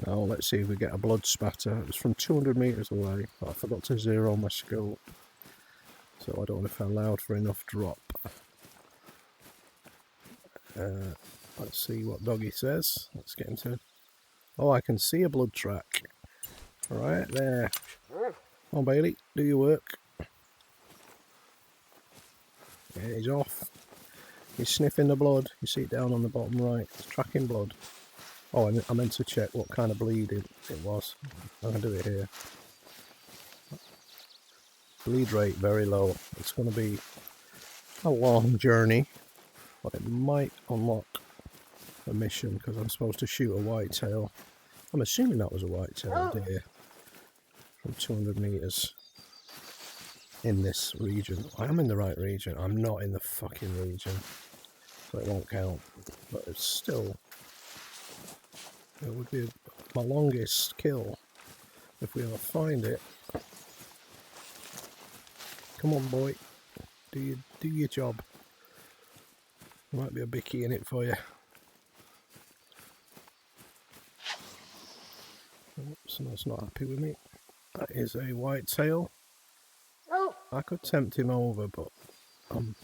Now let's see if we get a blood spatter. It's from 200 metres away, but I forgot to zero my scope, so I don't know if I allowed for enough drop. Let's see what doggy says. Let's get into... Oh, I can see a blood track. Right there. Come on, Bailey, do your work. Yeah, he's off. He's sniffing the blood. You see it down on the bottom right. It's tracking blood. Oh, I meant to check what kind of bleed it was. I can do it here. Bleed rate very low. It's going to be a long journey, but it might unlock a mission because I'm supposed to shoot a whitetail. I'm assuming that was a whitetail deer from 200 metres in this region. I am in the right region. I'm not in the fucking region, so it won't count. But it's still, it would be my longest kill if we ever find it. Come on, boy, do your job. There might be a bicky in it for you. Oops, that's not happy with me. That is a whitetail. I could tempt him over, but I'm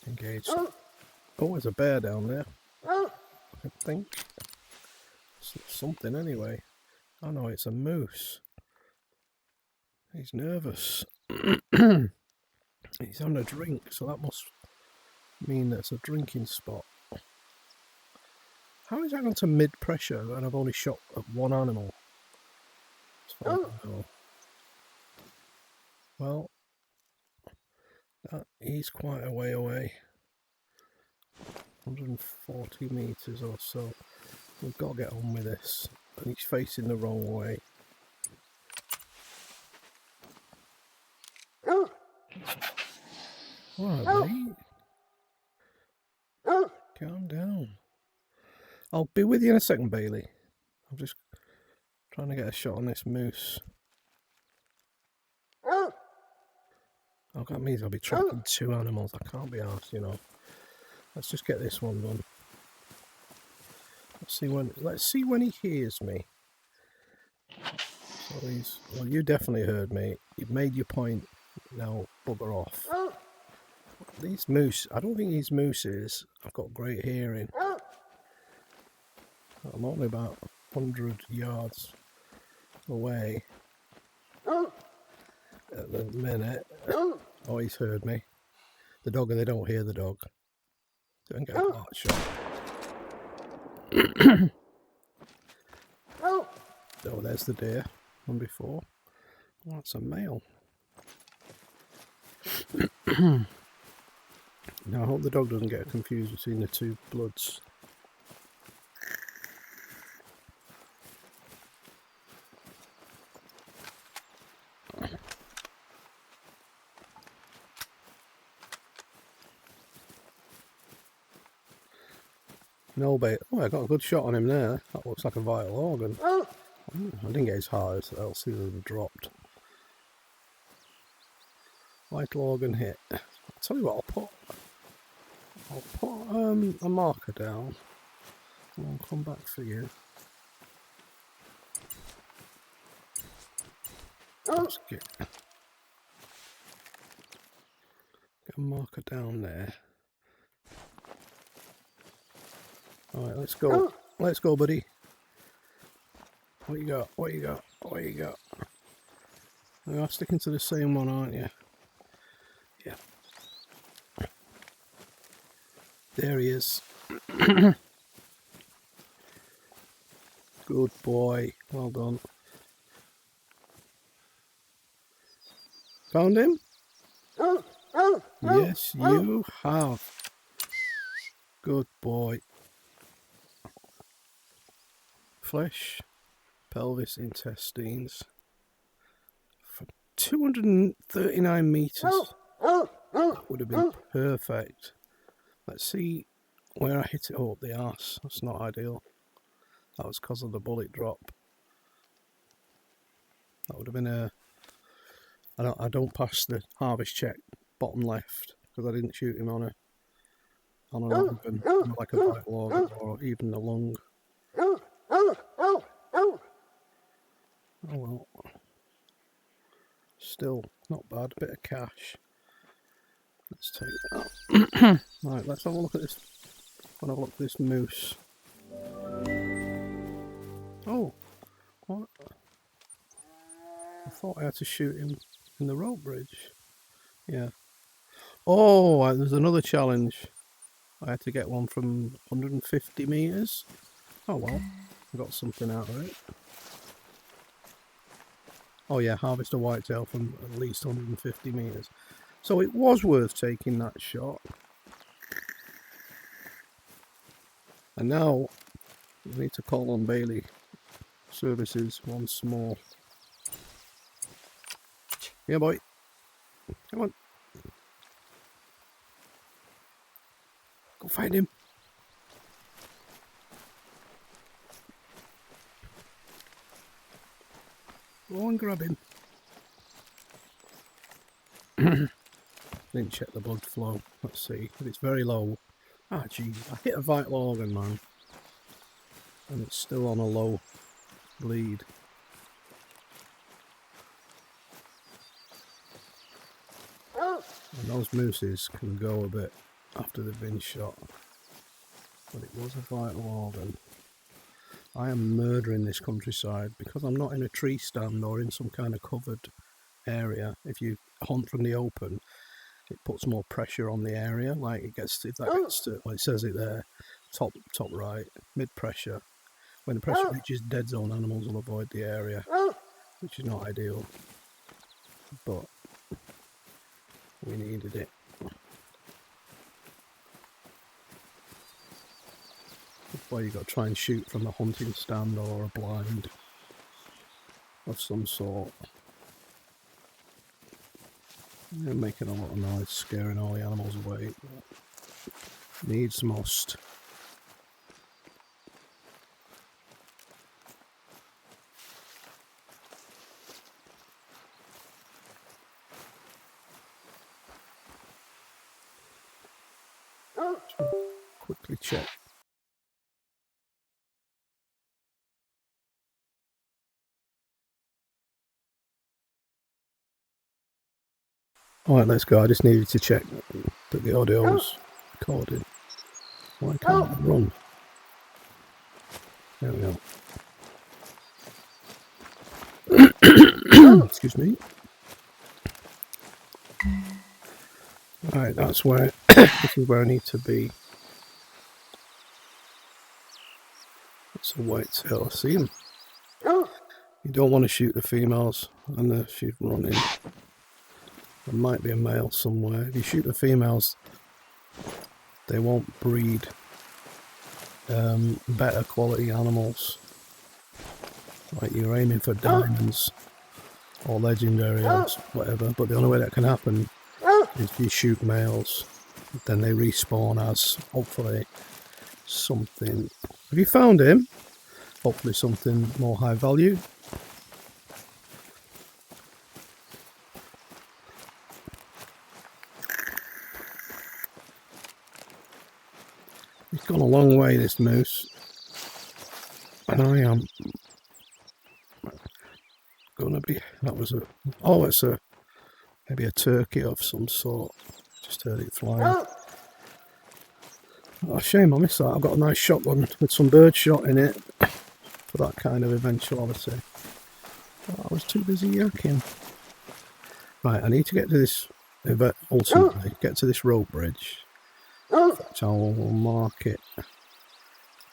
engaged. Oh, there's a bear down there. I think. It's something anyway. Oh no, it's a moose. He's nervous. He's having a drink, so that must mean that's a drinking spot. How is that going to mid-pressure when I've only shot at one animal? Well, he's quite a way away. 140 metres or so. We've got to get on with this. And he's facing the wrong way. Alright, mate. Calm down. I'll be with you in a second, Bailey. I'm just trying to get a shot on this moose. Oh, that means I'll be tracking two animals. I can't be arsed, you know. Let's just get this one done. Let's see when he hears me. So well, you definitely heard me. You've made your point. Now bugger off. These moose, I don't think these mooses have got great hearing. I'm only about 100 yards away at the minute. Oh, he's heard me. The dog, and they don't hear the dog. Don't get a heart shot. Oh, there's the deer one before. Oh, that's a male. Now I hope the dog doesn't get confused between the two bloods. No bait. Oh, I got a good shot on him there. That looks like a vital organ. I didn't get his heart, else he would have dropped. Vital organ hit. I'll tell you what, I'll put a marker down and I'll come back for you. Let's get a marker down there. Alright, let's go. Let's go, buddy. What you got? What you got? What you got? You are sticking to the same one, aren't you? Yeah. There he is. Good boy. Well done. Found him? Yes, you have. Good boy. Flesh, pelvis, intestines. For 239 metres. That would have been perfect. Let's see where I hit it. Oh, up the arse. That's not ideal. That was because of the bullet drop. That would have been a... I don't pass the harvest check bottom left because I didn't shoot him on an organ, like a vital organ or even a lung. Oh well. Still not bad. Bit of cash. Let's take that. Right, let's have a look at this. Have a look at this moose. Oh, what? I thought I had to shoot him in the rope bridge. Yeah. Oh, there's another challenge. I had to get one from 150 meters. Oh well, I got something out of it. Oh yeah, harvest a whitetail from at least 150 meters. So it was worth taking that shot. And now we need to call on Bailey Services once more. Yeah, boy. Come on. Go find him. Go and grab him. Didn't check the blood flow. Let's see. But it's very low. Ah, geez. I hit a vital organ, man. And it's still on a low bleed. And those mooses can go a bit after they've been shot. But it was a vital organ. I am murdering this countryside because I'm not in a tree stand or in some kind of covered area. If you hunt from the open, it puts more pressure on the area. Like it gets to, if that gets to, well, it says it there, top right, mid pressure. When the pressure reaches dead zone, animals will avoid the area, which is not ideal. But we needed it. That's why you got to try and shoot from a hunting stand or a blind of some sort. They're making a lot of noise, scaring all the animals away. Needs must. Quickly check. Alright, let's go. I just needed to check that the audio was recorded. Why can't I run? There we go. Excuse me. Alright, that's where this is where I need to be. It's a whitetail. I see him. You don't want to shoot the females, and she's running. There might be a male somewhere. If you shoot the females, they won't breed better quality animals. Like you're aiming for diamonds or legendary or whatever, but the only way that can happen is if you shoot males. Then they respawn as hopefully something. Have you found him? Hopefully something more high value. He's gone a long way, this moose, and I am gonna be. That was a. Oh, it's a maybe a turkey of some sort. Just heard it flying. Oh, shame I missed that. I've got a nice shotgun with some bird shot in it for that kind of eventuality. Oh, I was too busy yakking. Right, I need to get to this. Ultimately, get to this rope bridge. Which I will mark it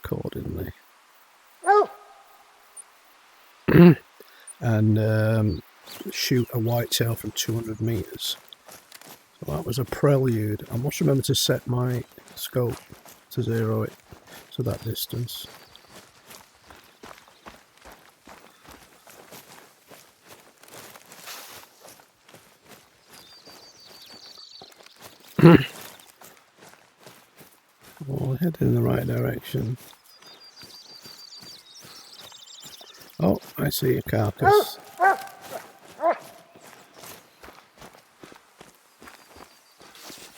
accordingly. And shoot a whitetail from 200 meters. So that was a prelude. I must remember to set my scope to zero it to that distance. Well, head in the right direction. Oh, I see a carcass.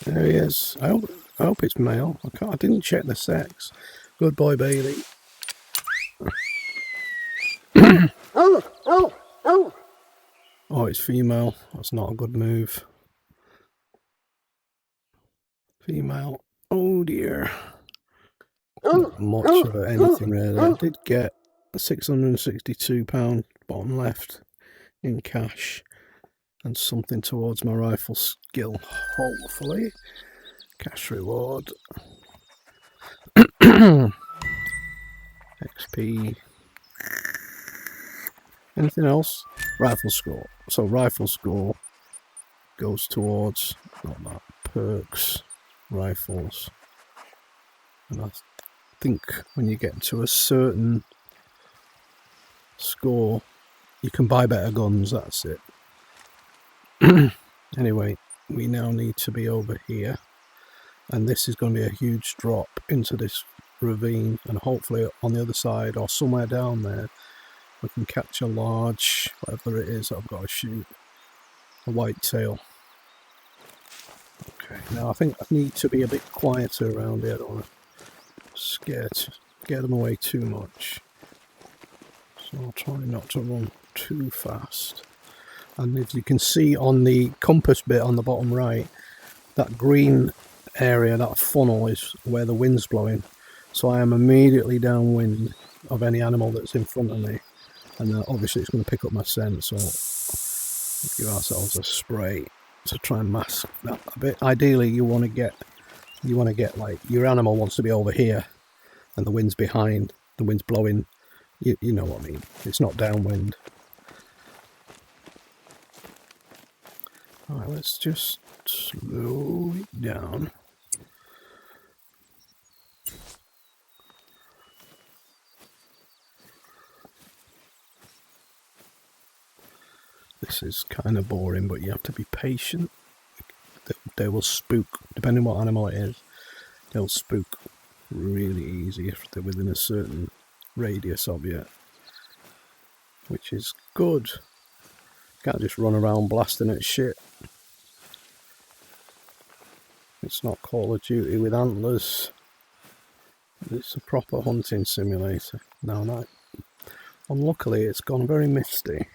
There he is. I hope it's male. I didn't check the sex. Good boy, Bailey. Oh, it's female. That's not a good move. Female. Oh dear. Not much of anything really. I did get £662 bottom left in cash and something towards my rifle skill, hopefully. Cash reward. XP. Anything else? Rifle score. So rifle score goes towards, not that, perks, rifles. And I think when you get to a certain score, you can buy better guns, that's it. Anyway, we now need to be over here. And this is going to be a huge drop into this ravine. And hopefully on the other side or somewhere down there, we can catch a large, whatever it is I've got to shoot, a whitetail. Okay, now I think I need to be a bit quieter around here. I don't want to scare them away too much. So I'll try not to run too fast. And as you can see on the compass bit on the bottom right, that green area, that funnel, is where the wind's blowing. So I am immediately downwind of any animal that's in front of me. And obviously it's going to pick up my scent, so we'll give ourselves a spray to try and mask that a bit. Ideally you want to get like, your animal wants to be over here and the wind's behind, the wind's blowing, you know what I mean, it's not downwind. Alright, let's just slow it down. This is kind of boring, but you have to be patient. They will spook, depending on what animal it is, they'll spook really easy if they're within a certain radius of you, which is good. Can't just run around blasting at shit. It's not Call of Duty with antlers. It's a proper hunting simulator. Now, unluckily, it's gone very misty.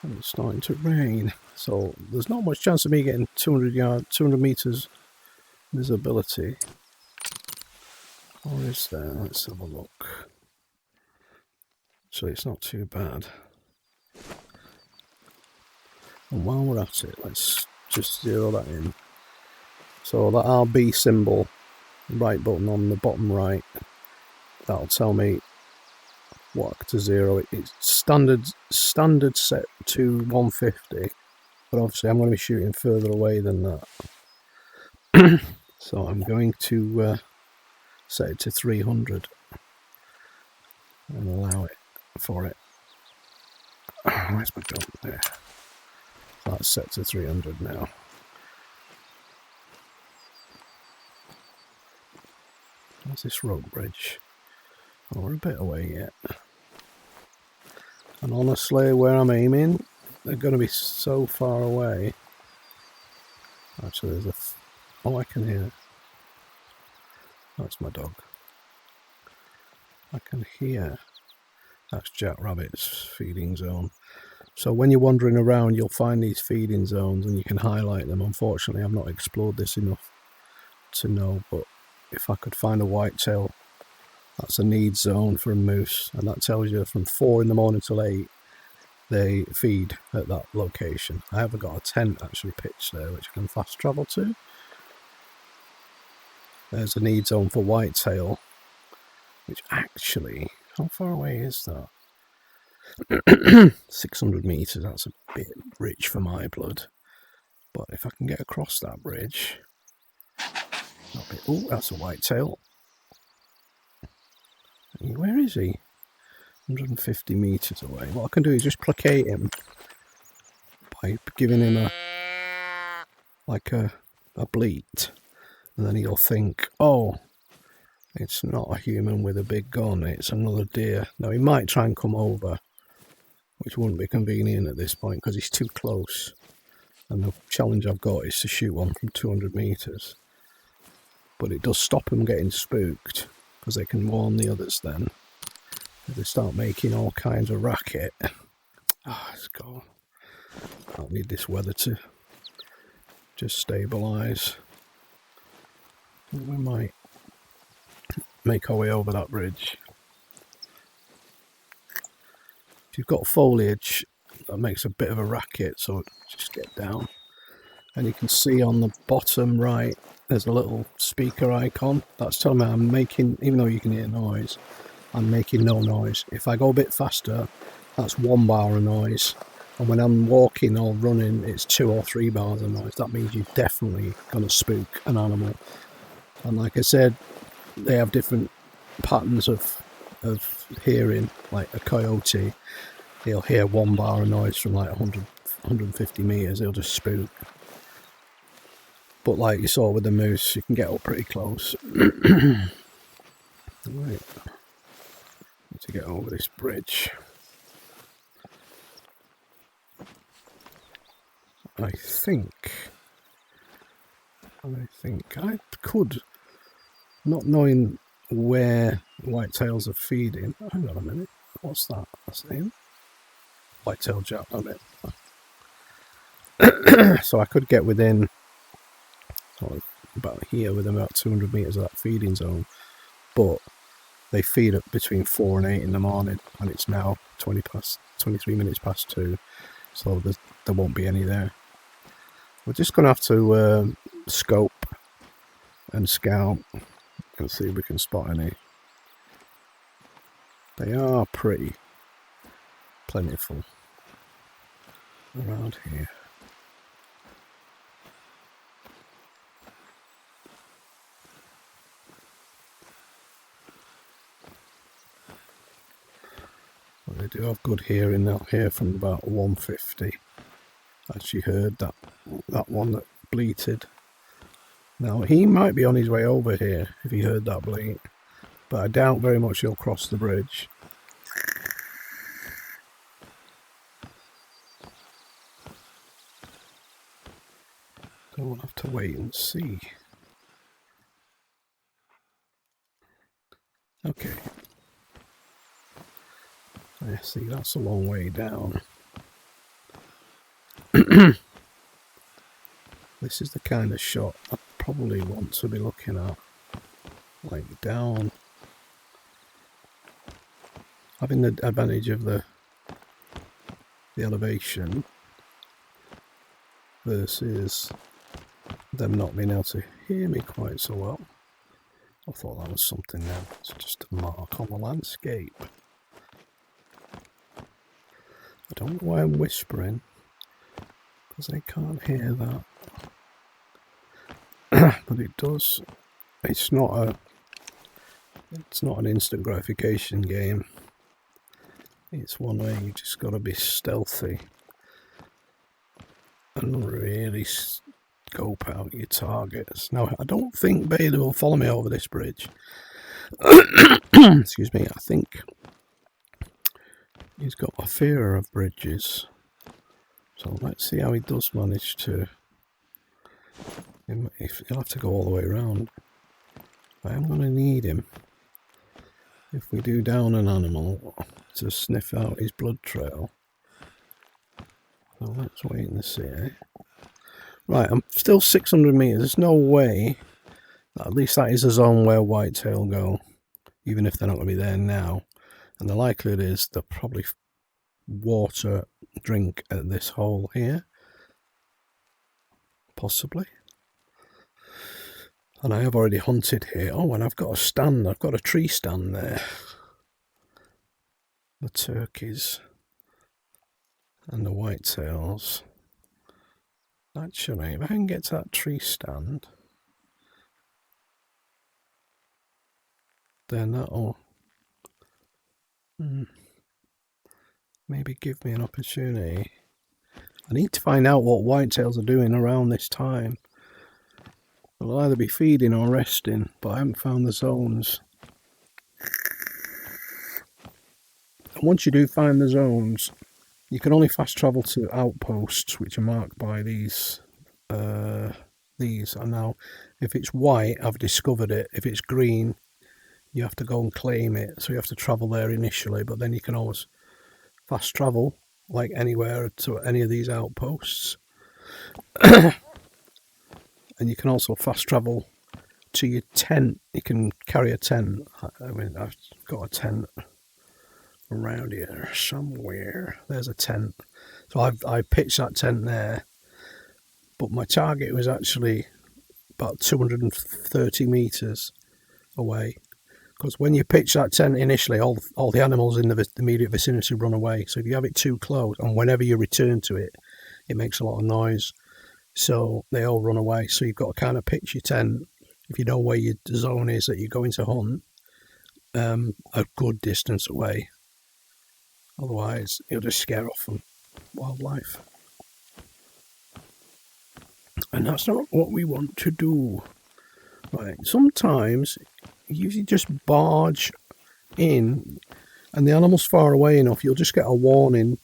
And it's starting to rain, so there's not much chance of me getting 200 meters visibility. Or is there? Let's have a look. So it's not too bad. And while we're at it, let's just zero that in. So that RB symbol, right button on the bottom right, that'll tell me what to zero. It's standard set to 150, but obviously I'm going to be shooting further away than that. So I'm going to set it to 300 and allow it for it. Where's my gun? There. That's set to 300 now. Where's this road bridge? Oh, we're a bit away yet. And honestly, where I'm aiming, they're going to be so far away. Actually, there's a... Oh, I can hear it. That's my dog. I can hear. That's Jackrabbit's feeding zone. So when you're wandering around, you'll find these feeding zones and you can highlight them. Unfortunately, I've not explored this enough to know, but if I could find a whitetail, that's a need zone for a moose, and that tells you from 4 in the morning till 8 they feed at that location. I haven't got a tent actually pitched there which I can fast travel to. There's a need zone for whitetail, which actually, how far away is that? 600 meters, that's a bit rich for my blood. But if I can get across that bridge, oh, that's a whitetail. Where is he? 150 meters away. What I can do is just placate him by giving him a bleat, and then he'll think, oh, it's not a human with a big gun, it's another deer. Now he might try and come over, which wouldn't be convenient at this point because he's too close, and the challenge I've got is to shoot one from 200 meters. But it does stop them getting spooked, because they can warn the others then. They start making all kinds of racket. Let's go. I don't need this weather to just stabilise. We might make our way over that bridge. If you've got foliage, that makes a bit of a racket, so just get down. And you can see on the bottom right, there's a little speaker icon. That's telling me I'm making, even though you can hear noise, I'm making no noise. If I go a bit faster, that's 1 bar of noise. And when I'm walking or running, it's 2 or 3 bars of noise. That means you're definitely going to spook an animal. And like I said, they have different patterns of hearing. Like a coyote, he'll hear 1 bar of noise from like 150 meters, he'll just spook. But like you saw with the moose, you can get up pretty close. Right, need to get over this bridge. I think I could, not knowing where whitetails are feeding. Hang on a minute, what's that? That's him. Whitetail jack, on it. So I could get within sort of about here, within about 200 meters of that feeding zone, but they feed up between 4 and 8 in the morning, and it's now 23 minutes past 2, so there won't be any there. We're just going to have to scope and scout and see if we can spot any. They are pretty plentiful around here. Well, they do have good hearing out here from about 150. Actually heard that one that bleated. Now he might be on his way over here if he heard that bleat, but I doubt very much he'll cross the bridge. So we'll have to wait and see. Okay. I see, that's a long way down. This is the kind of shot I probably want to be looking at, like down, having the advantage of the elevation versus them not being able to hear me quite so well. I thought that was something there. It's just a mark on the landscape. I don't know why I'm whispering, because they can't hear that. But it does. It's not an instant gratification game. It's one where you just got to be stealthy and really scope out your targets. Now, I don't think Bailey will follow me over this bridge. Excuse me. I think he's got a fear of bridges. So let's see how he does manage to. If he'll have to go all the way around. I am going to need him, if we do down an animal, to sniff out his blood trail. So let's wait and see. Right, I'm still 600 meters. There's no way. At least that is a zone where whitetail go, even if they're not going to be there now. And the likelihood is they'll probably drink at this hole here. Possibly. And I have already hunted here. Oh, and I've got a stand. I've got a tree stand there. The turkeys and the whitetails. Actually, if I can get to that tree stand, then that'll maybe give me an opportunity. I need to find out what whitetails are doing around this time. They'll either be feeding or resting, but I haven't found the zones. And once you do find the zones, you can only fast travel to outposts, which are marked by these. And now, if it's white, I've discovered it. If it's green, you have to go and claim it, so you have to travel there initially, but then you can always fast travel like anywhere to any of these outposts. And you can also fast travel to your tent. You can carry a tent. I mean, I've got a tent around here somewhere. There's a tent. So I pitched that tent there, but my target was actually about 230 meters away. Because when you pitch that tent initially, all the animals in the immediate vicinity run away. So if you have it too close, and whenever you return to it, it makes a lot of noise. So they all run away. So you've got to kind of pitch your tent, if you know where your zone is that you're going to hunt, a good distance away. Otherwise, it'll just scare off from wildlife. And that's not what we want to do. Right, sometimes you just barge in and the animal's far away enough, you'll just get a warning,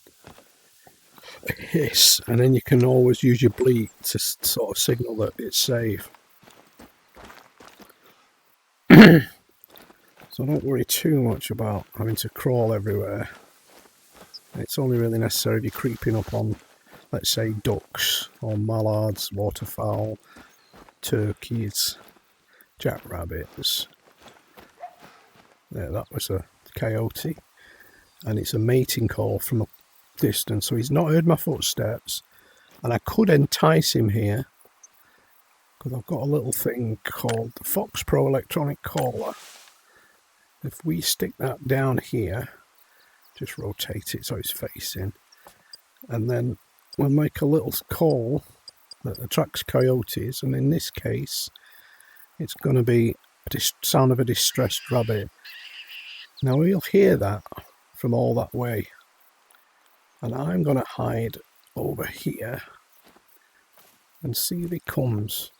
a hiss, and then you can always use your bleat to sort of signal that it's safe. So don't worry too much about having to crawl everywhere. It's only really necessary if you're creeping up on, let's say, ducks or mallards, waterfowl, turkeys, jackrabbits. Yeah, that was a coyote, and it's a mating call from a distance, so he's not heard my footsteps, and I could entice him here because I've got a little thing called the Fox Pro electronic caller. If we stick that down here, just rotate it so it's facing, and then we'll make a little call that attracts coyotes, and in this case it's going to be a sound of a distressed rabbit. Now he'll hear that from all that way, and I'm going to hide over here and see if he comes.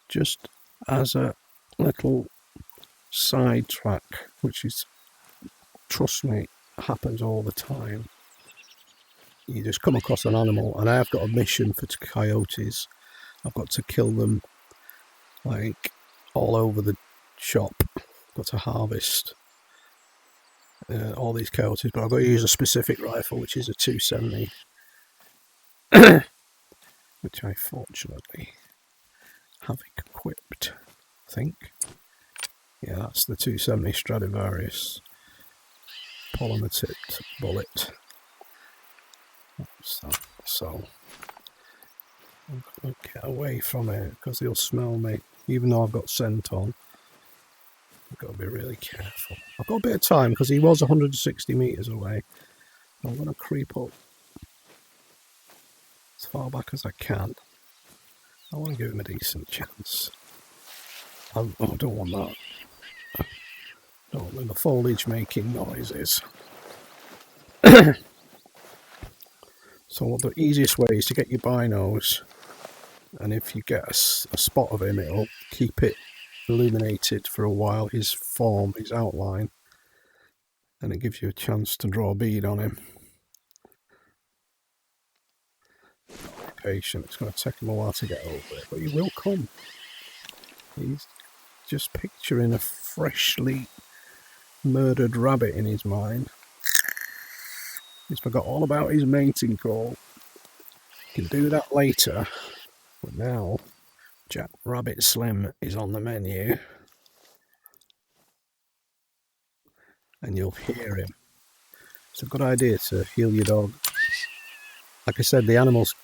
Just as a little sidetrack, which is, trust me, happens all the time. You just come across an animal, and I have got a mission for coyotes. I've got to kill them like all over the shop. I've got to harvest all these coyotes, but I've got to use a specific rifle, which is a 270, which I fortunately have equipped, I think. Yeah, that's the 270 Stradivarius polymer tipped bullet. That's that. So I'm going to get away from it because he'll smell me, even though I've got scent on. I've got to be really careful. I've got a bit of time because he was 160 metres away. I'm going to creep up as far back as I can. I want to give him a decent chance. I don't want that. I don't want the foliage making noises. So the easiest way is to get your binos, and if you get a spot of him, it'll keep it illuminated for a while, his form, his outline, and it gives you a chance to draw a bead on him. Be patient, it's going to take him a while to get over it, but he will come. He's just picturing a freshly murdered rabbit in his mind. He's forgot all about his mating call. He can do that later, but now Jack Rabbit Slim is on the menu, and you'll hear him. It's a good idea to heal your dog. Like I said, the animals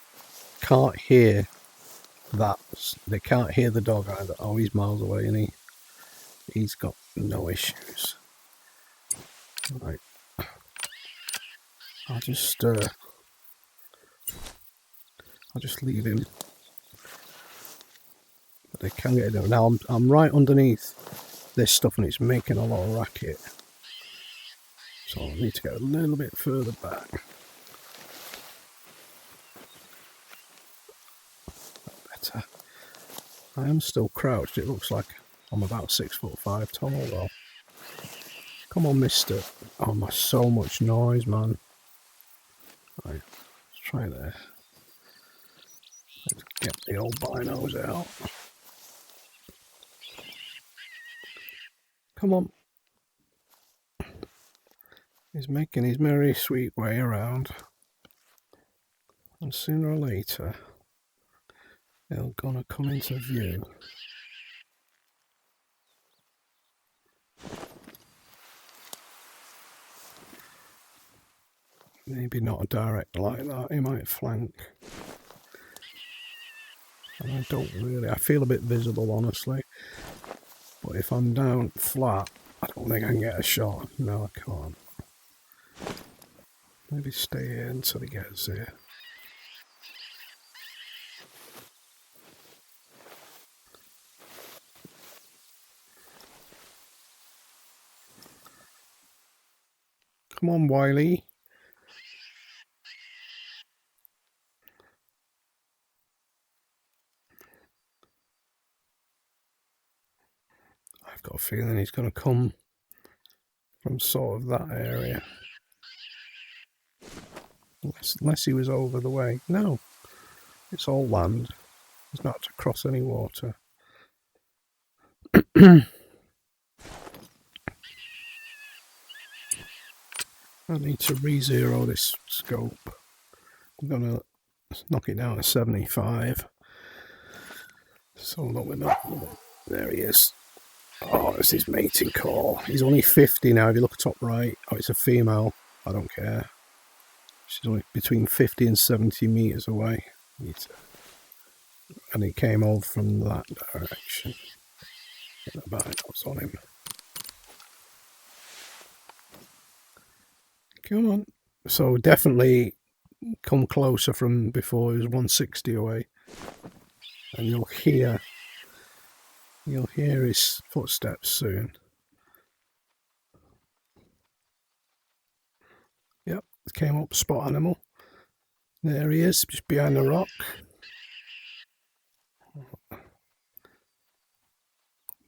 can't hear that. They can't hear the dog either. Oh, he's miles away, and he's got no issues. Right. I'll just leave him. But they can get it. Now I'm right underneath this stuff, and it's making a lot of racket. So I need to go a little bit further back. Better. I am still crouched. It looks like I'm about 6'5" tall though. Come on, mister. Oh, my, so much noise, man. Right, let's try there. Get the old binos out. Come on. He's making his merry sweet way around. And sooner or later, they're gonna come into view. Maybe not a direct like that, he might flank. And I don't really, I feel a bit visible honestly. But if I'm down flat, I don't think I can get a shot. No, I can't. Maybe stay here until he gets here. Come on, Wiley. I've got a feeling he's going to come from sort of that area. Unless he was over the way. No, it's all land. He's not to cross any water. I need to re-zero this scope. I'm going to knock it down to 75. So that we're not. There he is. Oh, it's his mating call. He's only 50 now. If you look top right, oh, it's a female. I don't care. She's only between 50 and 70 meters away. And he came over from that direction. Get the binos on him. Come on. So definitely come closer from before. He was 160 away. And you'll hear his footsteps soon. Yep, came up, spot animal. There he is, just behind the rock.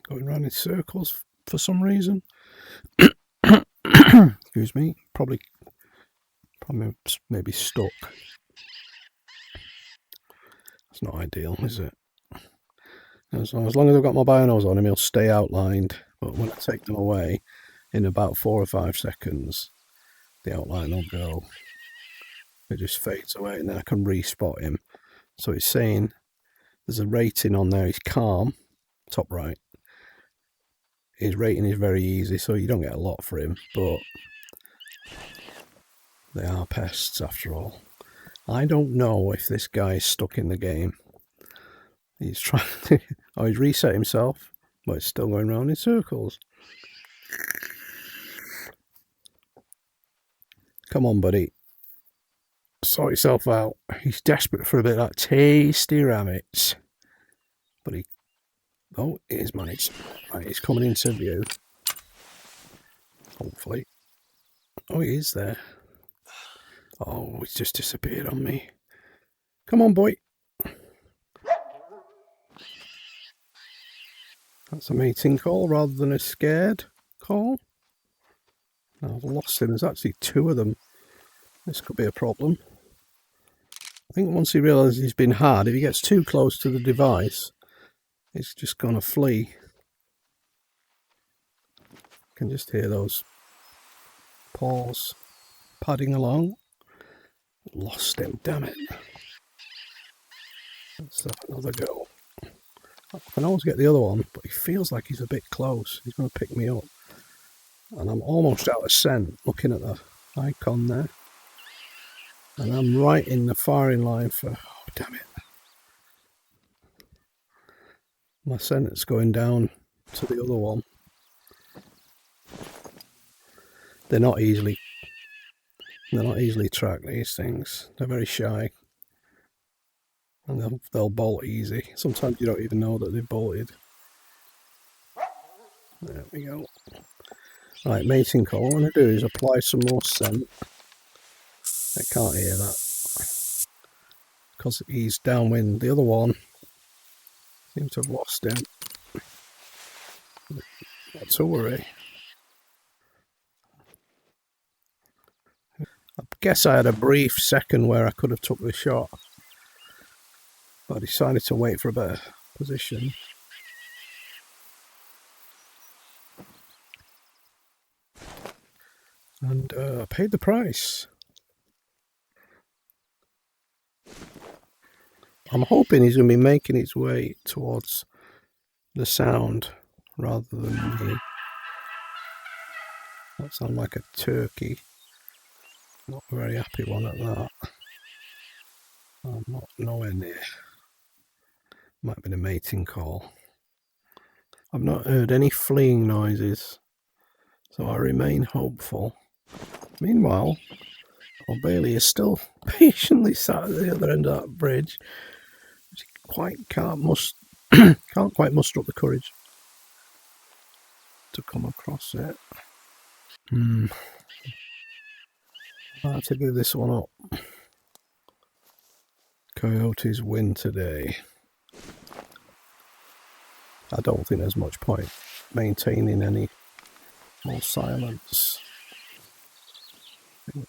Going round in circles for some reason. Excuse me, probably maybe stuck. It's not ideal, is it? As long as I've got my binos on him, he'll stay outlined. But when I take them away, in about 4 or 5 seconds, the outline will go. It just fades away, and then I can re-spot him. So it's saying there's a rating on there. He's calm, top right. His rating is very easy, so you don't get a lot for him, but they are pests after all. I don't know if this guy's stuck in the game. He's trying to... Oh, he's reset himself, but it's still going round in circles. Come on, buddy. Sort yourself out. He's desperate for a bit of that tasty rabbits. But he... Oh, it is managed. Right, he's coming into view. Hopefully. Oh, he is there. Oh, he's just disappeared on me. Come on, boy. That's a mating call rather than a scared call. Now, I've lost him. There's actually 2 of them. This could be a problem. I think once he realises he's been had, if he gets too close to the device, he's just going to flee. I can just hear those paws padding along. Lost him, damn it. Let's have another go. I can always get the other one, but he feels like he's a bit close. He's going to pick me up. And I'm almost out of scent looking at the icon there. And I'm right in the firing line for... Oh, damn it. My scent is going down to the other one. They're not easily tracked, these things. They're very shy. And they'll bolt easy. Sometimes you don't even know that they've bolted. There we go. Right, mating call. What I'm going to do is apply some more scent. I can't hear that. Because he's downwind. The other one seems to have lost him. Not to worry. I guess I had a brief second where I could have took the shot. But I decided to wait for a better position. And I paid the price. I'm hoping he's going to be making his way towards the sound rather than me. That sounds like a turkey. Not a very happy one at that. I'm not nowhere near. Might have been a mating call. I've not heard any fleeing noises, so I remain hopeful. Meanwhile, old Bailey is still patiently sat at the other end of that bridge. She can't quite muster up the courage to come across it. I have to give this one up. Coyotes win today. I don't think there's much point maintaining any more silence. I think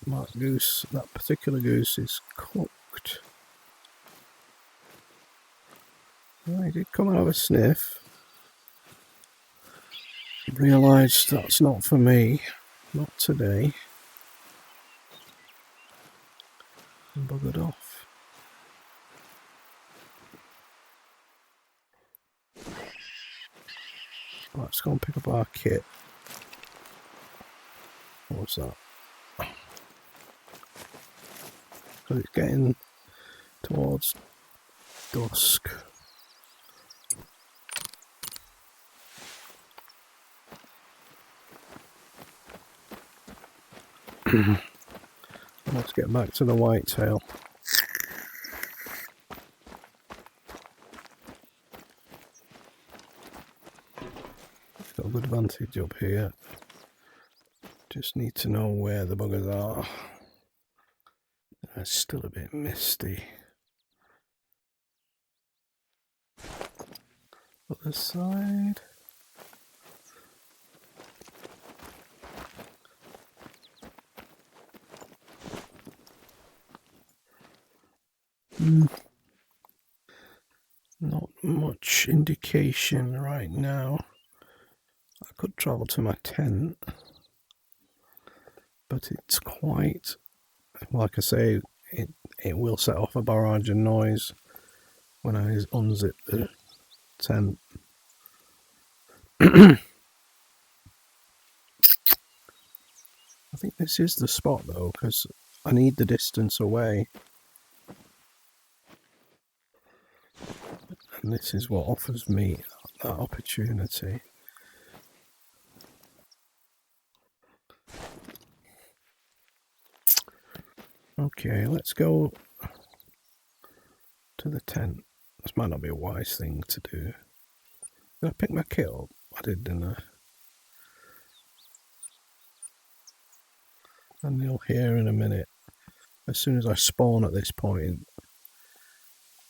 that particular goose is cooked. Well, he did come out of a sniff. Realised that's not for me. Not today. And buggered off. Let's go and pick up our kit. What's that? Because it's getting towards dusk. Let's get back to the whitetail. Got a good vantage up here. Just need to know where the buggers are. It's still a bit misty. Other side. Not much indication right now. I could travel to my tent, but it's quite, like I say, it will set off a barrage of noise when I unzip the tent. I think this is the spot though, because I need the distance away. And this is what offers me that opportunity. Okay, let's go to the tent. This might not be a wise thing to do. Did I pick my kit up? I did, didn't I? And you'll hear in a minute, as soon as I spawn at this point,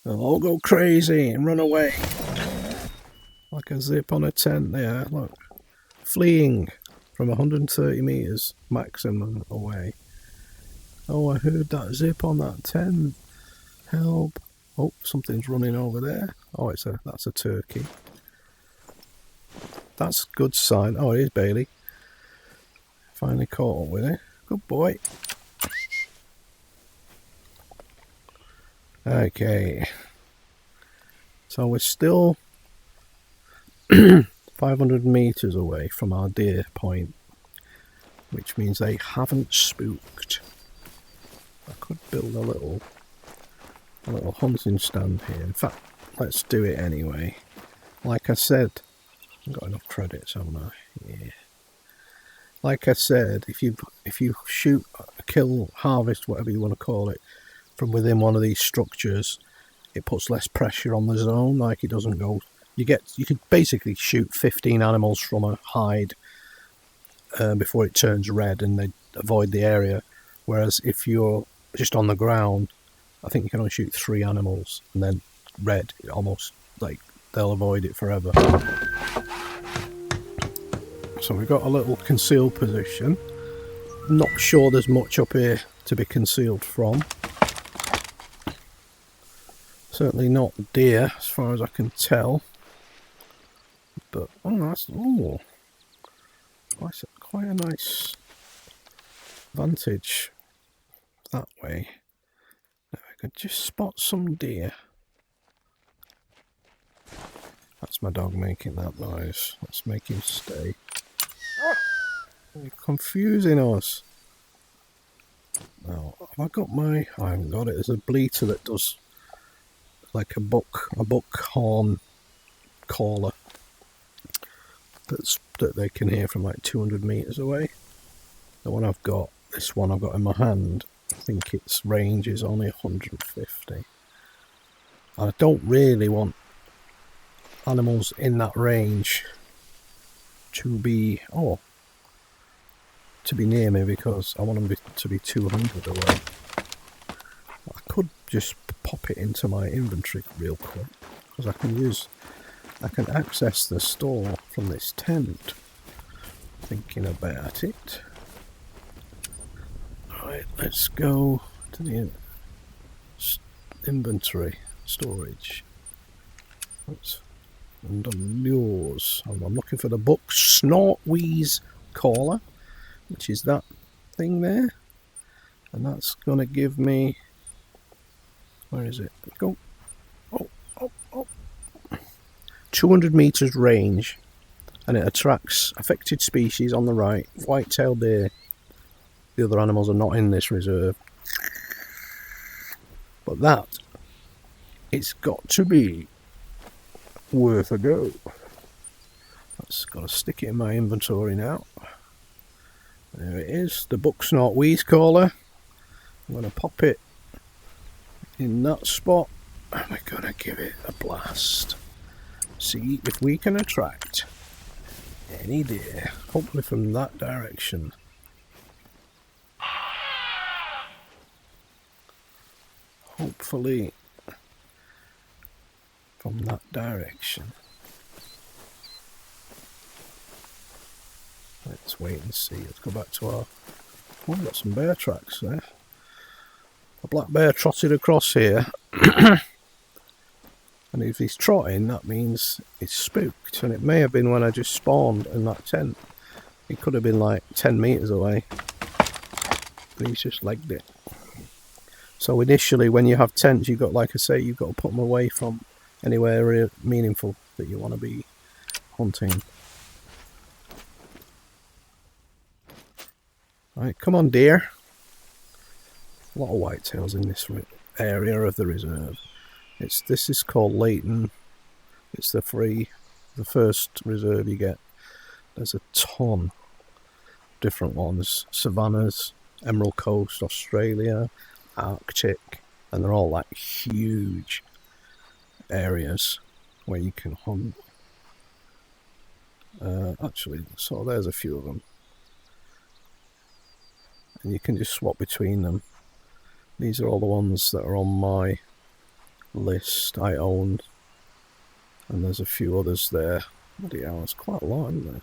they'll all go crazy and run away. Like a zip on a tent there, look. Fleeing from 130 metres maximum away. Oh, I heard that zip on that tent. Help. Oh, something's running over there. Oh, that's a turkey. That's a good sign. Oh, it is Bailey. Finally caught up with it. Good boy. Okay. So we're still 500 metres away from our deer point, which means they haven't spooked. I could build a little hunting stand here. In fact, let's do it anyway. Like I said, I've got enough credits, haven't I? Yeah. Like I said, if you shoot, kill, harvest, whatever you want to call it, from within one of these structures, it puts less pressure on the zone. Like it doesn't go. You could basically shoot 15 animals from a hide before it turns red, and they avoid the area. Whereas if you're just on the ground, I think you can only shoot 3 animals, and then red, almost like they'll avoid it forever. So we've got a little concealed position. Not sure there's much up here to be concealed from. Certainly not deer as far as I can tell. But that's quite a nice vantage that way. Now I could just spot some deer. That's my dog making that noise. Let's make him stay. You're confusing us. Now, have I got my... I haven't got it. There's a bleater that does like a buck horn caller that they can hear from like 200 metres away. The one I've got, this one I've got in my hand, I think its range is only 150. I don't really want animals in that range to be near me, because I want them to be 200 away. I could just pop it into my inventory real quick, because I can access the store from this tent. Thinking about it. Right, let's go to the inventory storage. Under lures. I'm looking for the buck snort wheeze caller, which is that thing there, and that's gonna give me, where is it? Go. 200 meters range, and it attracts affected species on the right. White-tailed deer. The other animals are not in this reserve, but that, it's got to be worth a go. That's got to stick it in my inventory now. There it is, the buck snort wheeze caller. I'm going to pop it in that spot, and we're going to give it a blast. See if we can attract any deer, hopefully from that direction. Hopefully from that direction. Let's wait and see. Let's go back to our... we've got some bear tracks there. A black bear trotted across here. And if he's trotting, that means it's spooked. And it may have been when I just spawned in that tent. He could have been like 10 metres away. But he's just legged it. So initially, when you have tents, you've got, like I say, you've got to put them away from anywhere meaningful that you want to be hunting. Right, come on, deer. A lot of whitetails in this area of the reserve. This is called Layton. It's the first reserve you get. There's a ton of different ones. Savannas, Emerald Coast, Australia, Arctic, and they're all like huge areas where you can hunt. Actually, so there's a few of them. And you can just swap between them. These are all the ones that are on my list I own, and there's a few others there. Bloody hell, there's quite a lot, isn't there?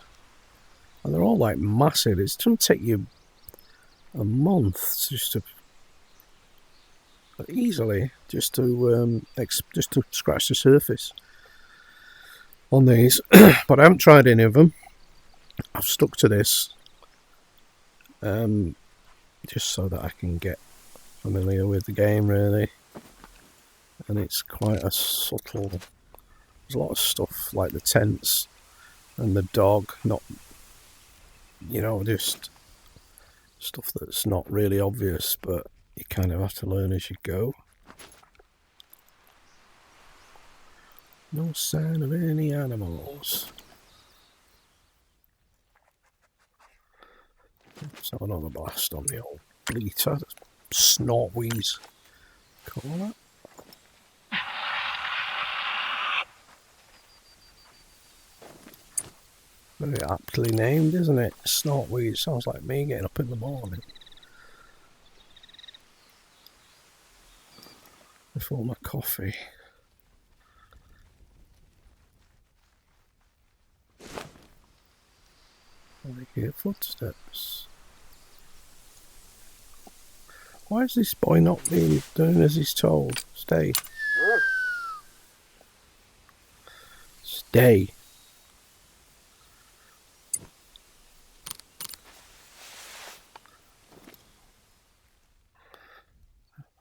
And they're all like massive. It's going to take you a month just to scratch the surface on these. But I haven't tried any of them. I've stuck to this just so that I can get familiar with the game, really. And it's quite a subtle... there's a lot of stuff like the tents and the dog, not, just stuff that's not really obvious, but you kind of have to learn as you go. No sign of any animals. Let's have another blast on the old bleater. Snort wheeze caller. Very aptly named, isn't it? Snort wheeze. Sounds like me getting up in the morning before my coffee. I hear footsteps. Why is this boy not being doing as he's told? Stay. day.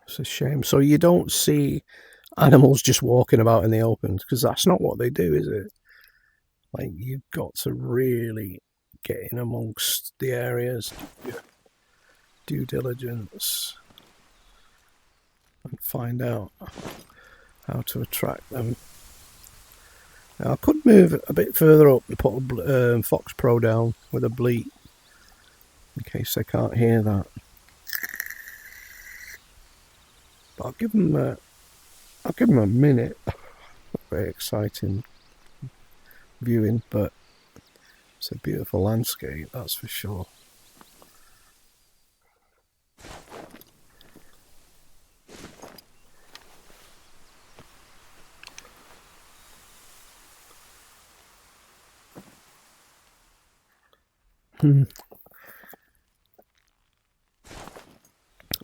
It's a shame. So you don't see animals just walking about in the open, because that's not what they do, is it? Like, you've got to really get in amongst the areas, do your due diligence, and find out how to attract them. Now, I could move a bit further up and put a Fox Pro down with a bleat in case they can't hear that. But I'll give them a minute. Very exciting viewing, but it's a beautiful landscape, that's for sure.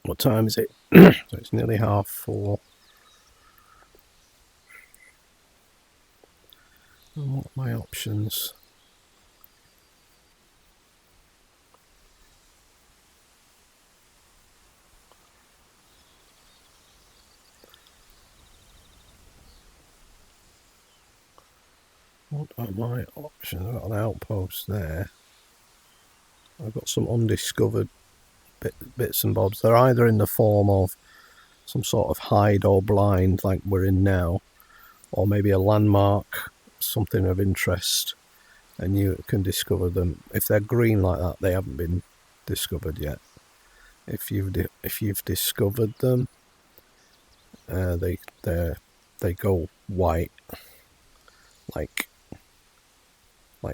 What time is it? So it's nearly 4:30. And what are my options? What are my options? I've got an outpost there. I've got some undiscovered bits and bobs. They're either in the form of some sort of hide or blind like we're in now, or maybe a landmark, something of interest, and you can discover them. If they're green like that, they haven't been discovered yet. If you've discovered them, they go white, like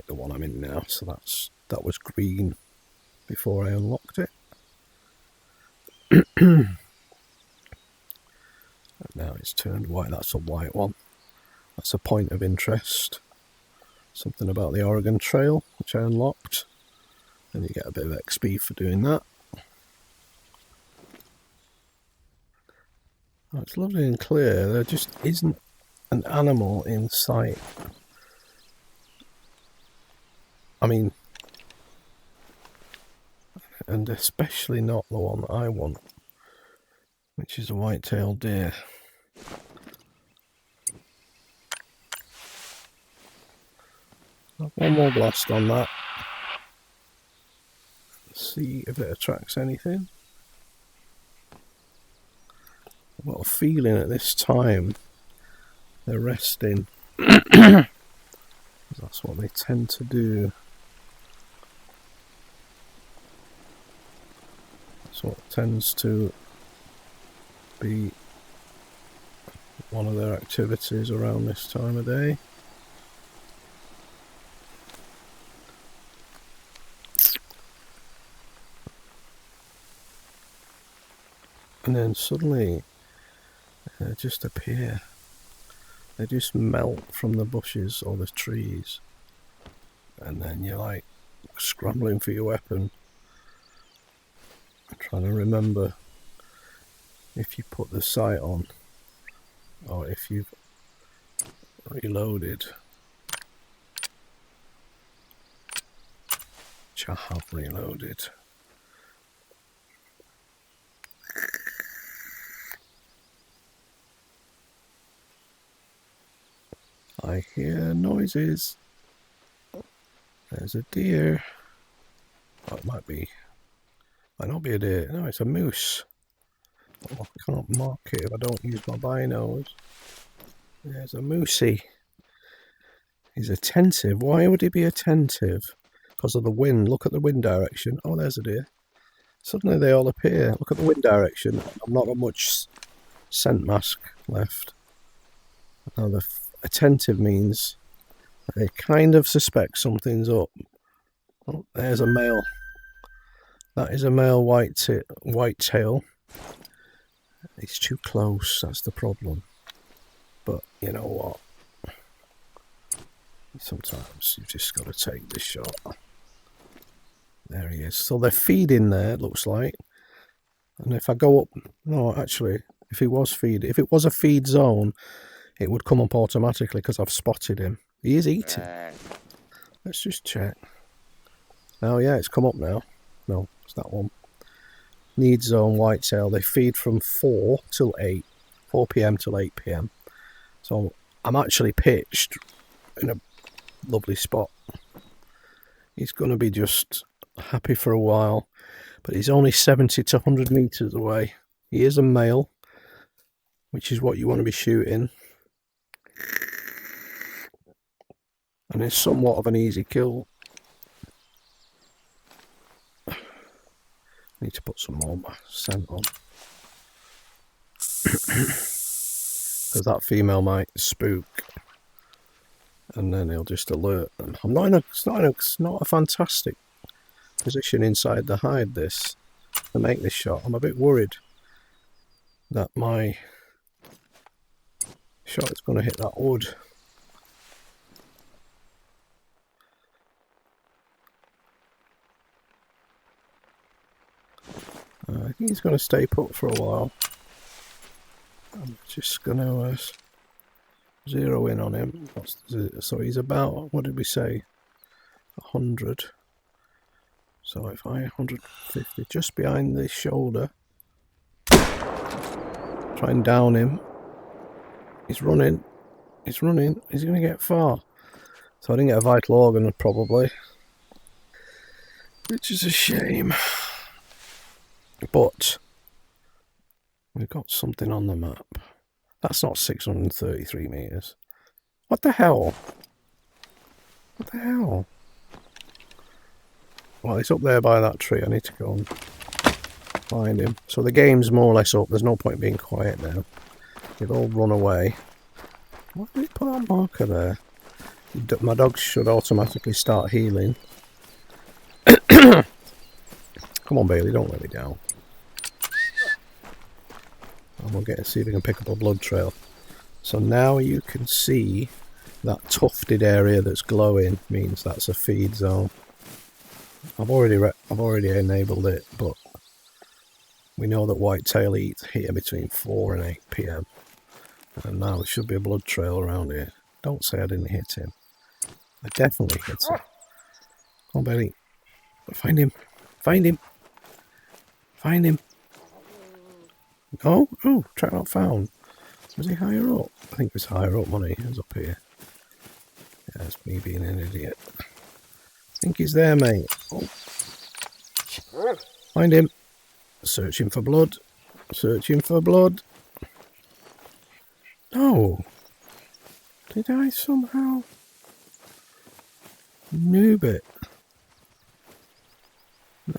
the one I'm in now. So that was green before I unlocked it. And now it's turned white. That's a white one. That's a point of interest. Something about the Oregon Trail, which I unlocked, and you get a bit of XP for doing that. Oh, it's lovely and clear. There just isn't an animal in sight. I mean, and especially not the one that I want, which is a white-tailed deer. One more blast on that. See if it attracts anything. I've got a feeling at this time they're resting. That's what they tend to do. That's what tends to be one of their activities around this time of day. And then suddenly they just appear. They just melt from the bushes or the trees, and then you're like scrambling for your weapon, trying to remember if you put the sight on or if you've reloaded, which I have reloaded. I hear noises. There's a deer. Oh, it might not be a deer. No, it's a moose. Oh, I can't mark it if I don't use my binos. There's a moosey. He's attentive. Why would he be attentive? Because of the wind. Look at the wind direction. Oh, there's a deer. Suddenly they all appear. Look at the wind direction. I've not got much scent mask left. Now the attentive means they kind of suspect something's up. Oh, there's a male. That is a male whitetail. It's too close, that's the problem. But you know what? Sometimes you've just got to take this shot. There he is. So they're feeding there, it looks like. And if I go up... No, actually, if it was a feed zone, it would come up automatically because I've spotted him. He is eating. Let's just check. Oh yeah, it's come up now. No, it's that one. Need zone whitetail. They feed from 4 till 8. 4 p.m. till 8 p.m. So I'm actually pitched in a lovely spot. He's going to be just happy for a while, but he's only 70 to 100 meters away. He is a male, which is what you want to be shooting, and it's somewhat of an easy kill. Need to put some more scent on, because that female might spook, and then he'll just alert them. It's not a fantastic position inside the hide this to make this shot. I'm a bit worried that my shot is going to hit that wood. I think he's going to stay put for a while. I'm just going to zero in on him. So he's about, what did we say, 100. So if I 150, just behind the shoulder, try and down him. He's running. He's going to get far. So I didn't get a vital organ probably, which is a shame. But we've got something on the map. That's not 633 meters. What the hell? What the hell? Well, it's up there by that tree. I need to go and find him. So the game's more or less up. There's no point being quiet now. They've all run away. Why did it put that marker there? My dogs should automatically start healing. Come on, Bailey, don't let me down. And we'll get to see if we can pick up a blood trail. So now you can see that tufted area that's glowing means that's a feed zone. I've already enabled it, but we know that whitetail eats here between 4 and 8 p.m. And now there should be a blood trail around here. Don't say I didn't hit him. I definitely hit him. Come on, Bailey. Find him. Find him. Find him. No? Oh, track not found. Was he higher up? I think he was higher up, wasn't he? He was up here. Yeah, it's me being an idiot. I think he's there, mate. Oh. Find him. Searching for blood. Searching for blood. No. Did I somehow noob it?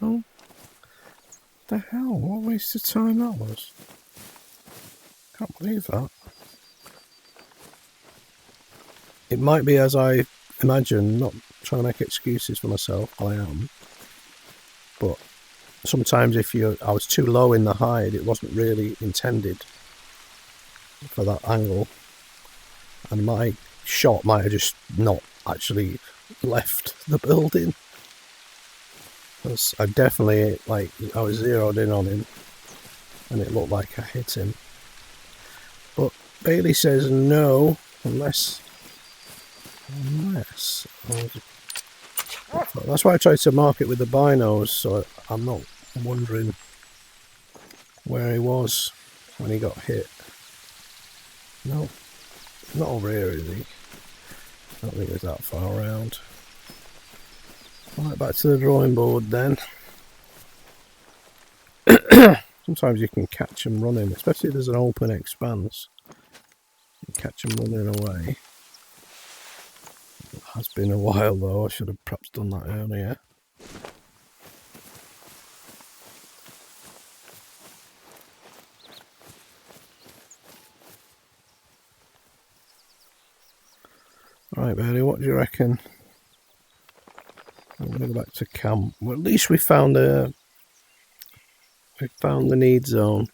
No. What the hell? What a waste of time that was. Can't believe that. It might be as I imagine, not trying to make excuses for myself, I am. But sometimes I was too low in the hide, it wasn't really intended for that angle. And my shot might have just not actually left the building. Because I definitely, I was zeroed in on him and it looked like I hit him. But Bailey says no, unless that's why I tried to mark it with the binos, so I'm not wondering where he was when he got hit. No, not over here, is he? I don't think he's that far around. Right, back to the drawing board then. Sometimes you can catch them running, especially if there's an open expanse. You can catch them running away. It has been a while though, I should have perhaps done that earlier. Right, Bailey, what do you reckon? I'm going to go back to camp. Well, at least we found the need zone.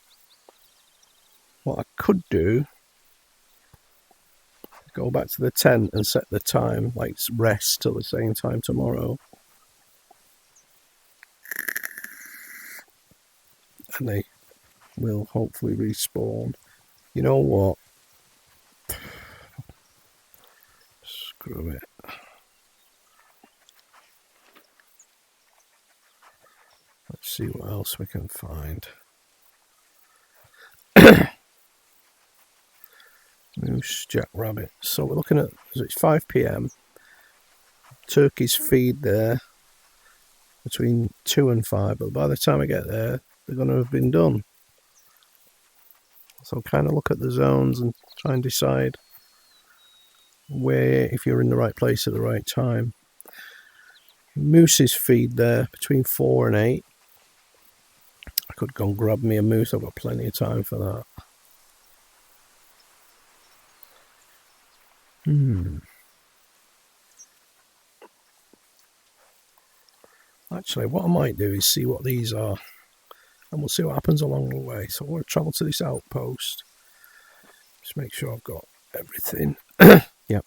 What I could do, go back to the tent and set the time, like rest till the same time tomorrow. And they will hopefully respawn. You know what? through it. Let's see what else we can find. Moose, jackrabbit. So we're looking at, it's 5 p.m. Turkeys feed there between 2 and 5, but by the time I get there, they're going to have been done. So kind of look at the zones and try and decide where, if you're in the right place at the right time. Mooses feed there between 4 and 8. I could go and grab me a moose. I've got plenty of time for that. Actually, what I might do is see what these are, and we'll see what happens along the way. So I want to travel to this outpost. Just make sure I've got everything. Yep.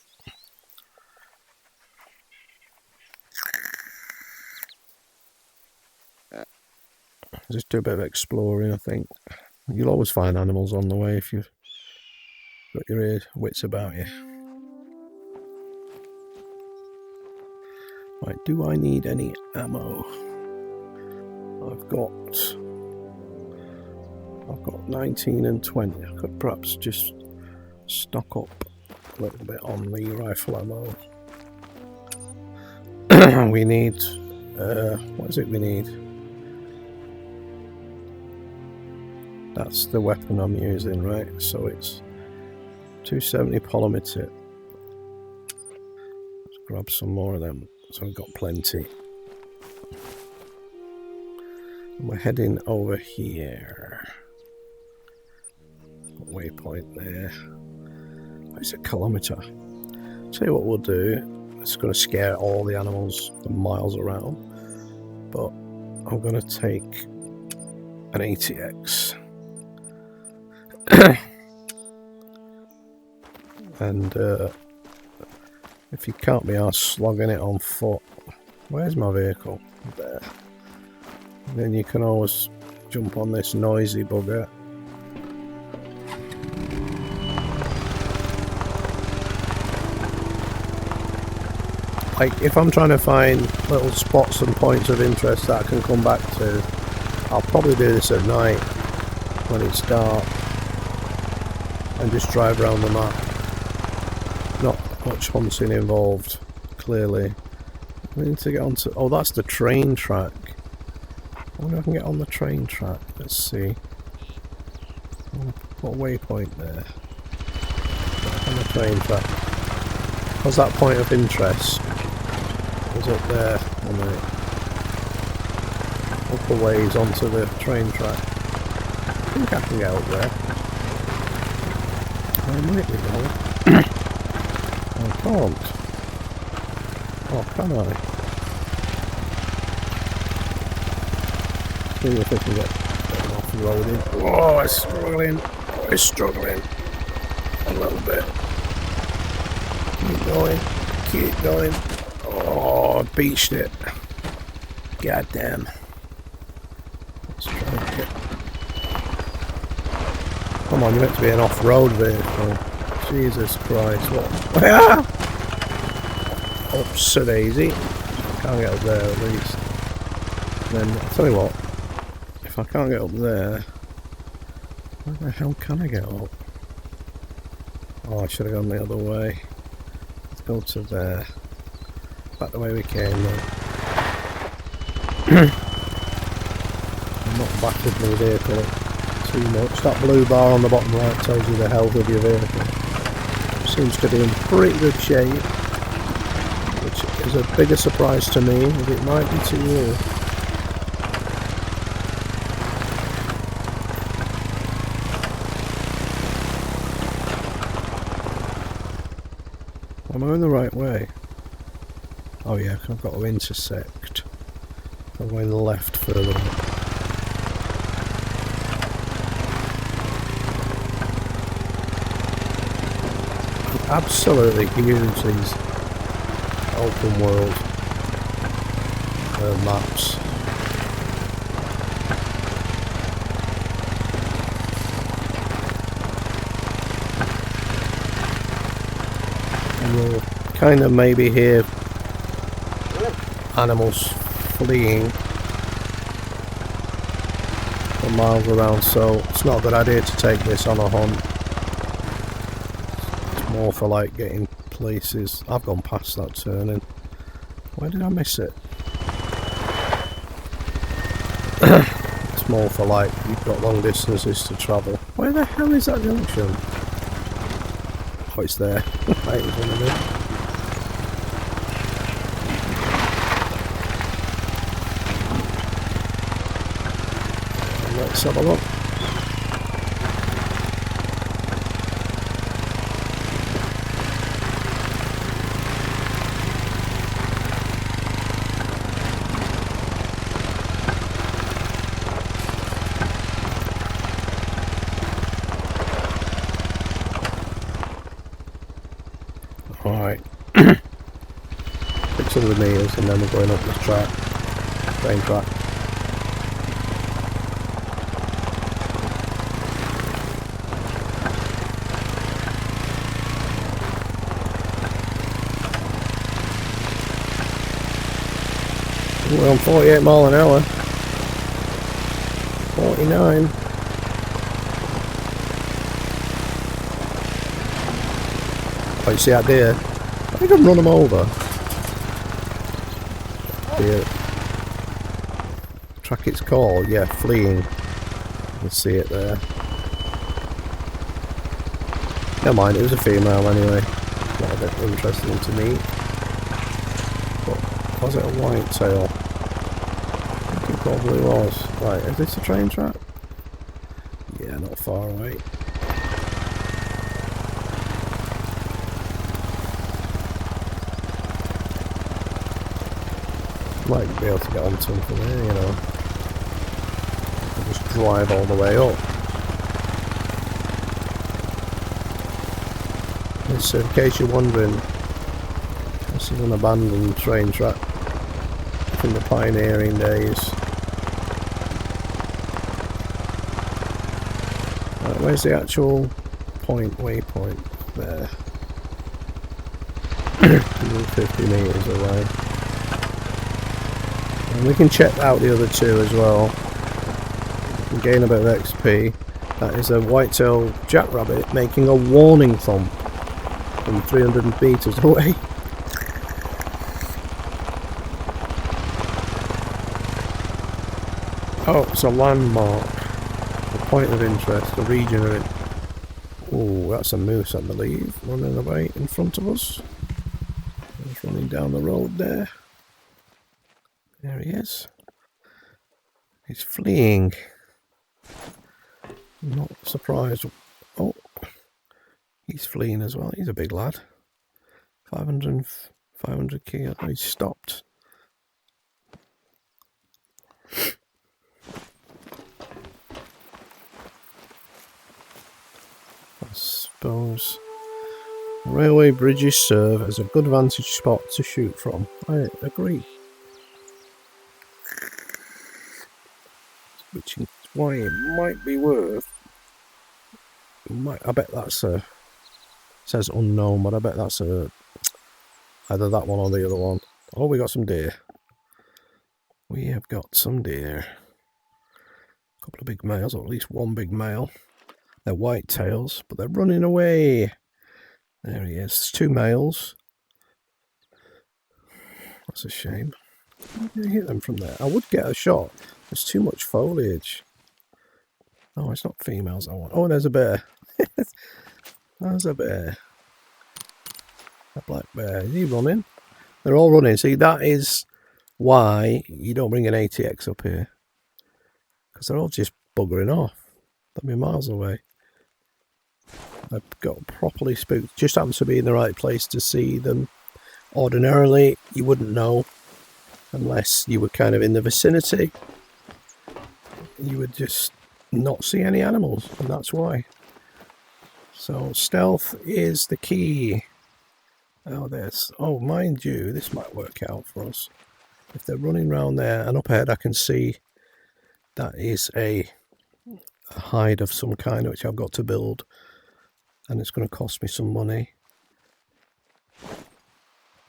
Just do a bit of exploring, I think. You'll always find animals on the way if you've got your wits about you. Right, do I need any ammo? I've got 19 and 20. I could perhaps just stock up a little bit on the rifle ammo. We need, what is it we need? That's the weapon I'm using, right? So it's 270 polymer tip. Let's grab some more of them. So I've got plenty. And we're heading over here. Waypoint there. It's a kilometre. Tell you what we'll do. It's going to scare all the animals for miles around. But I'm going to take an ATX. And if you can't be arsed slogging it on foot, where's my vehicle? There. And then you can always jump on this noisy bugger. Like, if I'm trying to find little spots and points of interest that I can come back to, I'll probably do this at night when it's dark and just drive around the map. Not much hunting involved, clearly. I need to get onto... Oh, that's the train track. I wonder if I can get on the train track. Let's see. What waypoint there? On the train track. What's that point of interest? Is up there on the upper ways onto the train track. I think I can get up there. I might be wrong. I can't. Oh, can I? See if I can get off-roading. Oh, it's struggling. Oh, it's struggling. A little bit. Keep going. Keep going. Oh, I beached it. God damn. Let's try and get... Come on, you're meant to be an off-road vehicle. Jesus Christ, what? Ups so daisy. Can't get up there at least. Then, I'll tell you what. If I can't get up there, where the hell can I get up? Oh, I should have gone the other way. Let's go to there. Back the way we came though. I'm not battered my vehicle up too much. That blue bar on the bottom right tells you the health of your vehicle. Seems to be in pretty good shape, which is a bigger surprise to me as it might be to you. Am I going the right way? Oh yeah, I've got to intersect. I'm going left further on. Absolutely huge, these open world maps. And you'll kind of maybe hear animals fleeing for miles around, so it's not a good idea to take this on a hunt. It's more for like getting places. I've gone past that turning. Where did I miss it? It's more for like you've got long distances to travel. Where the hell is that junction? Oh, it's there. Right in front of me. Let's have a look. Alright. 600 metres and then we're going up this track. Train track. We're on 48 mile an hour. 49. Oh, you see that deer? I think I've run them over. Deer. Track it's called, yeah, fleeing. You can see it there. Never mind, it was a female anyway. Not a bit interesting to me. But was it a whitetail? I think it probably was. Right, is this a train track? Yeah, not far away. Might be able to get onto them from there, you know. I'll just drive all the way up. So in case you're wondering, this is an abandoned train track from the pioneering days. Right, where's the actual waypoint? There. 150 metres away. And we can check out the other two as well. We can gain a bit of XP. That is a white-tailed jackrabbit making a warning thump from 300 metres away. Oh, it's a landmark. A point of interest, a region of it. Oh, that's a moose, I believe, running away in front of us. He's running down the road there. There he is. He's fleeing. I'm not surprised. Oh, he's fleeing as well. He's a big lad. 500 kilos. Oh, he's stopped. I suppose railway bridges serve as a good vantage spot to shoot from. I agree. Which is why it might be worth. I bet that's a. It says unknown, but I bet that's a. Either that one or the other one. Oh, we got some deer. We have got some deer. A couple of big males, or at least one big male. They're white tails, but they're running away. There he is. There's two males. That's a shame. How did I hit them from there? I would get a shot. There's too much foliage. Oh, it's not females I want. Oh, there's a bear. There's a bear. A black bear. Is he running? They're all running. See, that is why you don't bring an ATX up here. Because they're all just buggering off. They'll be miles away. I've got properly spooked. Just happens to be in the right place to see them. Ordinarily, you wouldn't know. Unless you were kind of in the vicinity. You would just not see any animals. And that's why. So, stealth is the key. Oh, mind you, this might work out for us. If they're running around there and up ahead, I can see that is a hide of some kind which I've got to build, and it's going to cost me some money.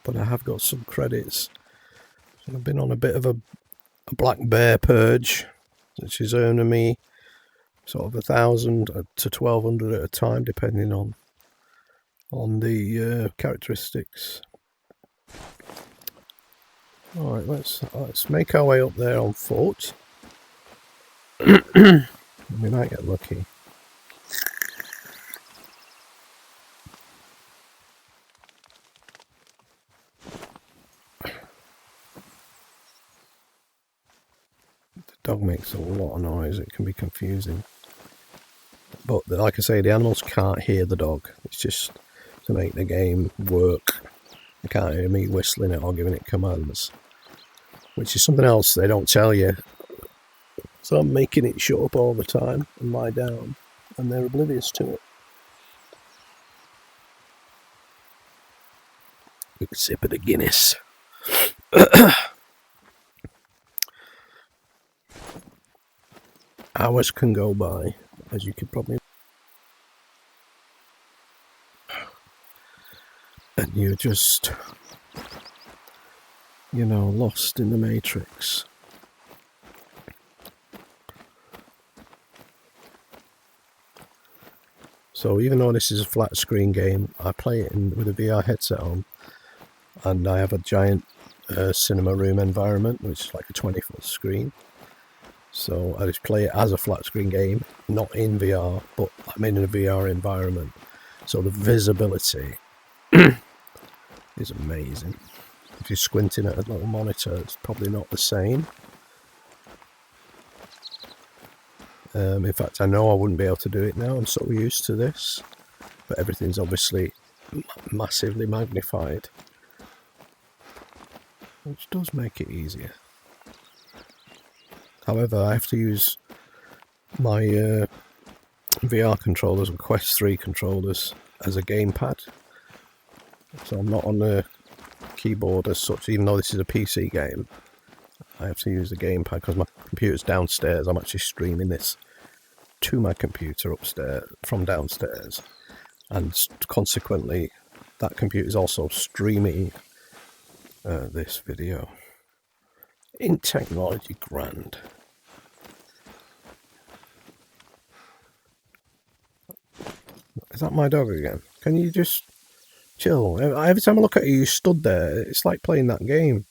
but I have got some credits. So I've been on a bit of a black bear purge, which is earning me sort of 1,000 to 1,200 at a time, depending on the characteristics. All right, let's make our way up there on foot. We might get lucky. The dog makes a lot of noise. It can be confusing. But like I say, the animals can't hear the dog. It's just to make the game work. They can't hear me whistling it or giving it commands, which is something else they don't tell you. So I'm making it shut up all the time and lie down, and they're oblivious to it. Big sip of the Guinness. Hours can go by, as you could probably, and you're just, lost in the matrix. So even though this is a flat screen game, I play it with a VR headset on, and I have a giant cinema room environment, which is like a 20-foot screen. So I just play it as a flat screen game, not in VR, but I'm in a VR environment. So the visibility is amazing. If you're squinting at a little monitor, it's probably not the same. In fact, I know I wouldn't be able to do it now. I'm so used to this. But everything's obviously massively magnified, which does make it easier. However, I have to use my VR controllers and Quest 3 controllers as a gamepad. So I'm not on the keyboard as such, even though this is a PC game. I have to use the gamepad because my computer's downstairs. I'm actually streaming this to my computer upstairs from downstairs, and consequently that computer is also streaming this video. In technology grand. Is that my dog again? Can you just chill? Every time I look at you, you stood there. It's like playing that game.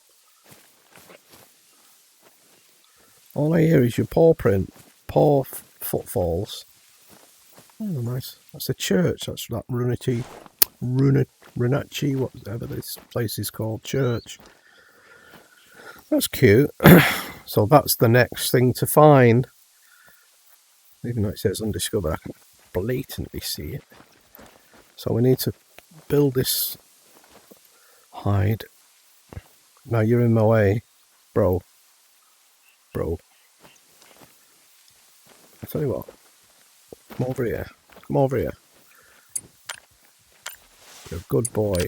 All I hear is your paw print, paw footfalls. Oh, nice. That's the church. That's that Runachi, whatever this place is called, church. That's cute. So that's the next thing to find. Even though it says undiscovered, I can blatantly see it. So we need to build this hide. Now you're in my way, bro. I tell you what, come over here. You're a good boy.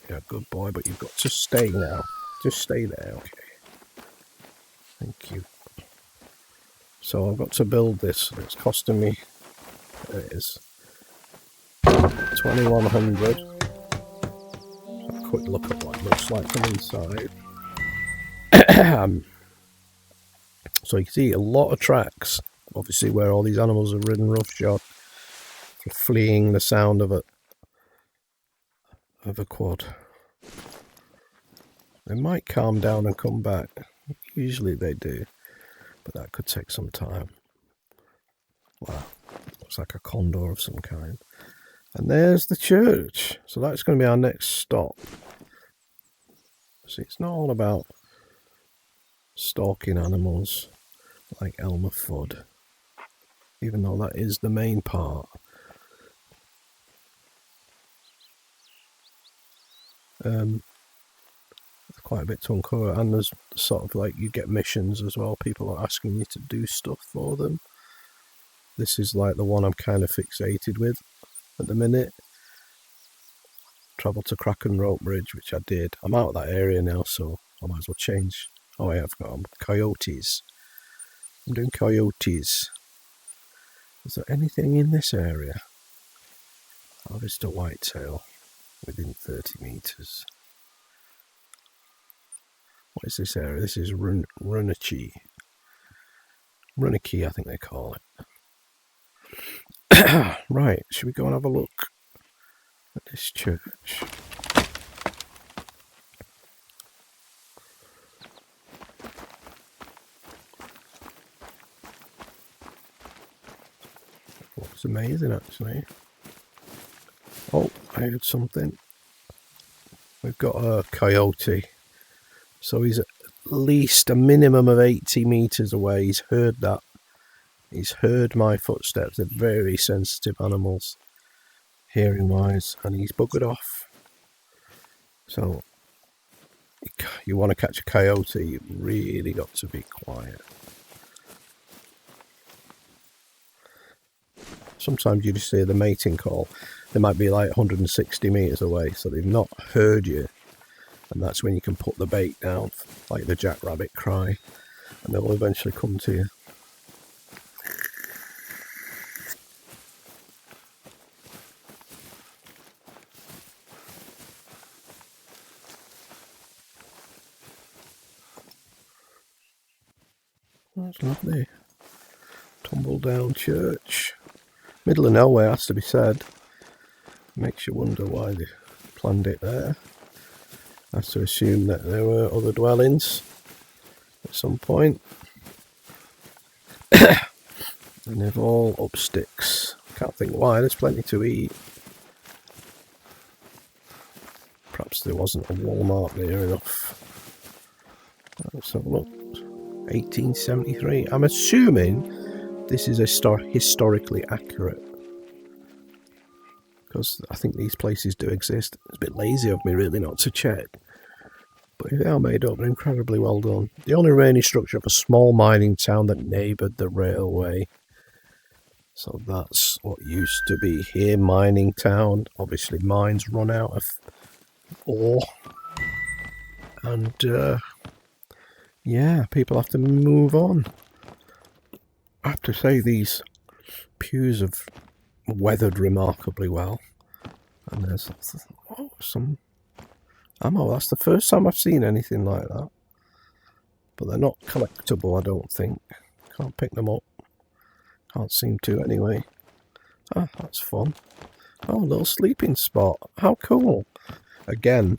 You're a good boy, but you've got to stay now. Just stay there, okay? Thank you. So I've got to build this. It's costing me, there it is, 2,100. A quick look at what it looks like from inside. So you can see a lot of tracks, obviously, where all these animals are ridden roughshod, fleeing the sound of a quad. They might calm down and come back. Usually they do, but that could take some time. Wow, looks like a condor of some kind. And there's the church. So that's going to be our next stop. See, it's not all about stalking animals like Elmer Fudd, even though that is the main part. There's quite a bit to uncover, and there's sort of like you get missions as well. People are asking you to do stuff for them. This is like the one I'm kind of fixated with at the minute. Travel to Kraken Rope Bridge, which I did. I'm out of that area now, so I might as well change. Oh, I've got coyotes. I'm doing coyotes. Is there anything in this area? Harvest a whitetail. within 30 metres. What is this area? This is Runachie. Runachie, I think they call it. Right, should we go and have a look at this church? Looks amazing, actually. Oh, I heard something. We've got a coyote. So he's at least a minimum of 80 metres away. He's heard that. He's heard my footsteps. They're very sensitive animals, hearing wise, and he's buggered off. So you want to catch a coyote, you've really got to be quiet. Sometimes you just hear the mating call. They might be like 160 metres away, so they've not heard you. And that's when you can put the bait down, like the jackrabbit cry, and they'll eventually come to you. That's lovely. Tumble down church. Middle of nowhere, has to be said. Makes you wonder why they planned it there. I have to assume that there were other dwellings at some point. And they've all up sticks. Can't think why, there's plenty to eat. Perhaps there wasn't a Walmart near enough. Let's have a look. 1873. I'm assuming this is historically accurate, because I think these places do exist. It's a bit lazy of me really not to check, but if they are made up, they're incredibly well done. The only remaining structure of a small mining town that neighboured the railway. So that's what used to be here, mining town. Obviously mines run out of ore, and yeah, people have to move on. I have to say these pews have weathered remarkably well, and there's some ammo. That's the first time I've seen anything like that, but they're not collectible, I don't think. Can't pick them up, can't seem to anyway. Ah, that's fun. Oh, a little sleeping spot, how cool. Again,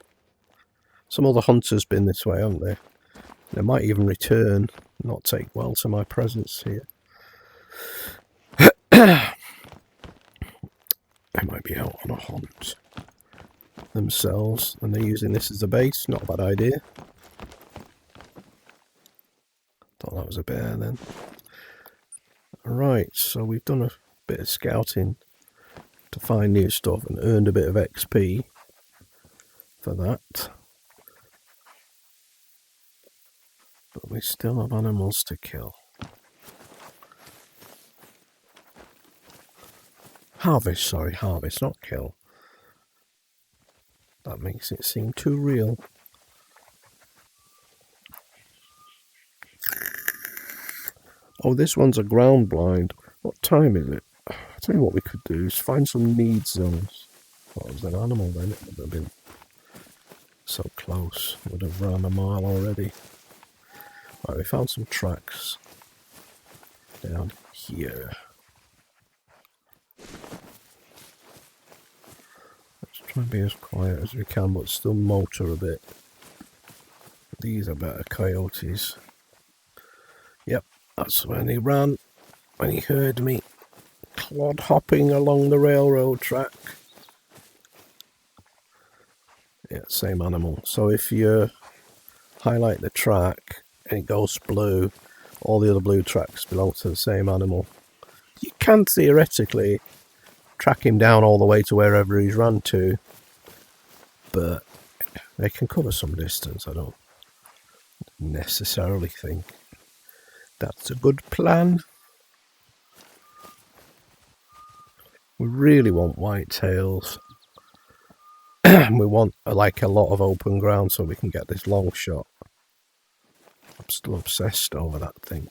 some other hunters been this way, haven't they? They might even return, not take well to my presence here. They might be out on a hunt themselves, and they're using this as a base. Not a bad idea. Thought that was a bear then. Right, so we've done a bit of scouting to find new stuff and earned a bit of XP for that. But we still have animals to kill. Harvest, not kill. That makes it seem too real. Oh, this one's a ground blind. What time is it? I'll tell you what we could do is find some need zones. Well, it was an animal then, it would have been so close. It would have run a mile already. Right, we found some tracks down here. Let's try and be as quiet as we can, but still motor a bit. These are better coyotes. Yep, that's when he ran, when he heard me clod hopping along the railroad track. Yeah, same animal. So if you highlight the track and it goes blue, all the other blue tracks belong to the same animal. You can theoretically track him down all the way to wherever he's run to, but they can cover some distance. I don't necessarily think that's a good plan. We really want whitetails. We want like a lot of open ground so we can get this long shot. I'm still obsessed over that thing.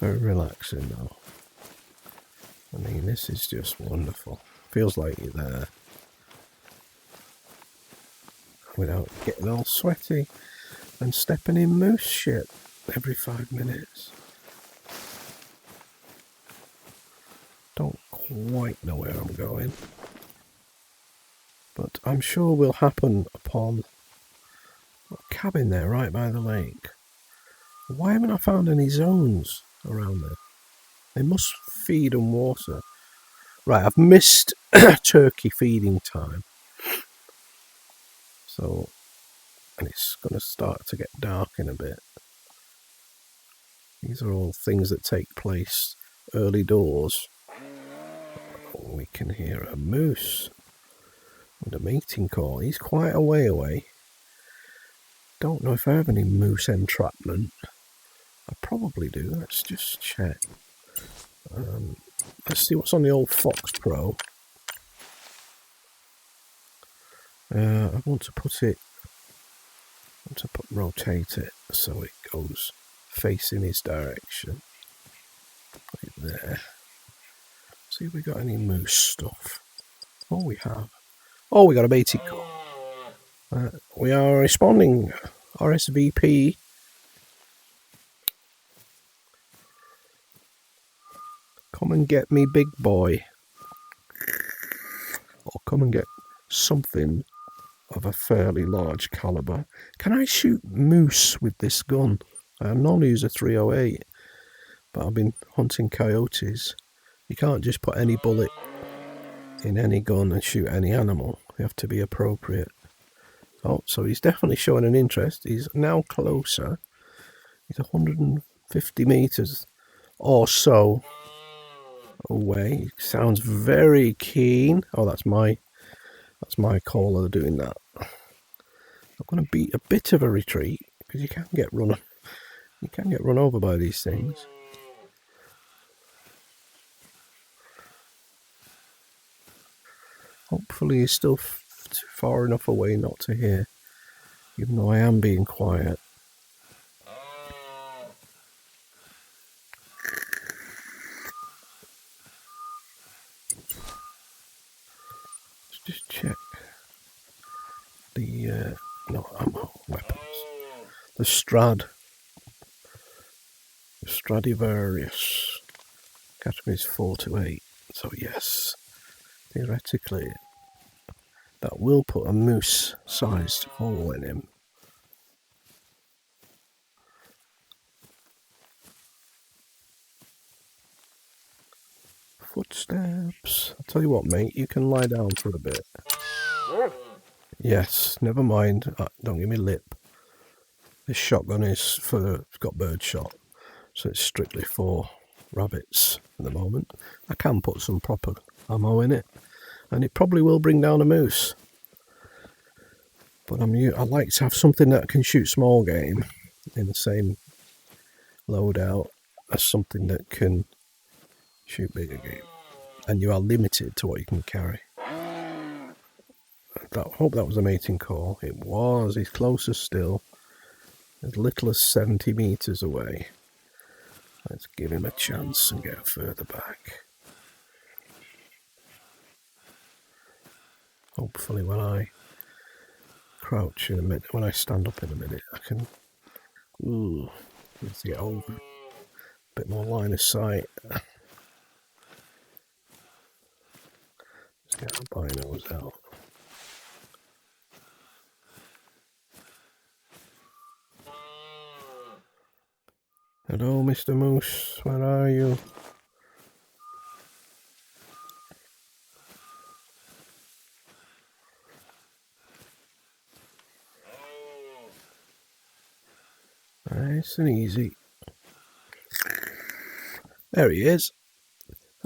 Very relaxing though. I mean, this is just wonderful. Feels like you're there without getting all sweaty and stepping in moose shit every 5 minutes. Don't quite know where I'm going, but I'm sure will happen upon a cabin there right by the lake. Why haven't I found any zones around there? They must feed on water. Right, I've missed turkey feeding time. So, and it's going to start to get dark in a bit. These are all things that take place early doors. Oh, we can hear a moose with a mating call. He's quite a way away. Don't know if I have any moose entrapment. I probably do. Let's just check. Let's see what's on the old Fox Pro. I want to rotate it so it goes facing his direction. Put it there. See if we got any moose stuff. Oh, we have. Oh, we got a mating call. We are responding. RSVP. Come and get me, big boy. Or come and get something of a fairly large caliber. Can I shoot moose with this gun? I normally use a 308, but I've been hunting coyotes. You can't just put any bullet in any gun and shoot any animal. You have to be appropriate. Oh, so he's definitely showing an interest. He's now closer. He's 150 meters or so away. Sounds very keen. Oh, that's my caller doing that. I'm going to beat a bit of a retreat because you can get run over by these things. Hopefully he's still far enough away not to hear, even though I am being quiet. Let's just check the no ammo weapons. The Stradivarius categories 4 to 8. So yes, theoretically, that will put a moose-sized hole in him. Footsteps. I'll tell you what, mate, you can lie down for a bit. Yes, never mind. Don't give me lip. This shotgun it's got bird shot, so it's strictly for rabbits at the moment. I can put some proper ammo in it, and it probably will bring down a moose. But I like to have something that can shoot small game in the same loadout as something that can shoot bigger game. And you are limited to what you can carry. I hope that was a mating call. It was. He's closer still. As little as 70 meters away. Let's give him a chance and get further back. Hopefully when I crouch in a minute, when I stand up in a minute, I can let's get over. A bit more line of sight. Let's get our binos out. Hello, Mr. Moose, where are you? Nice and easy. There he is.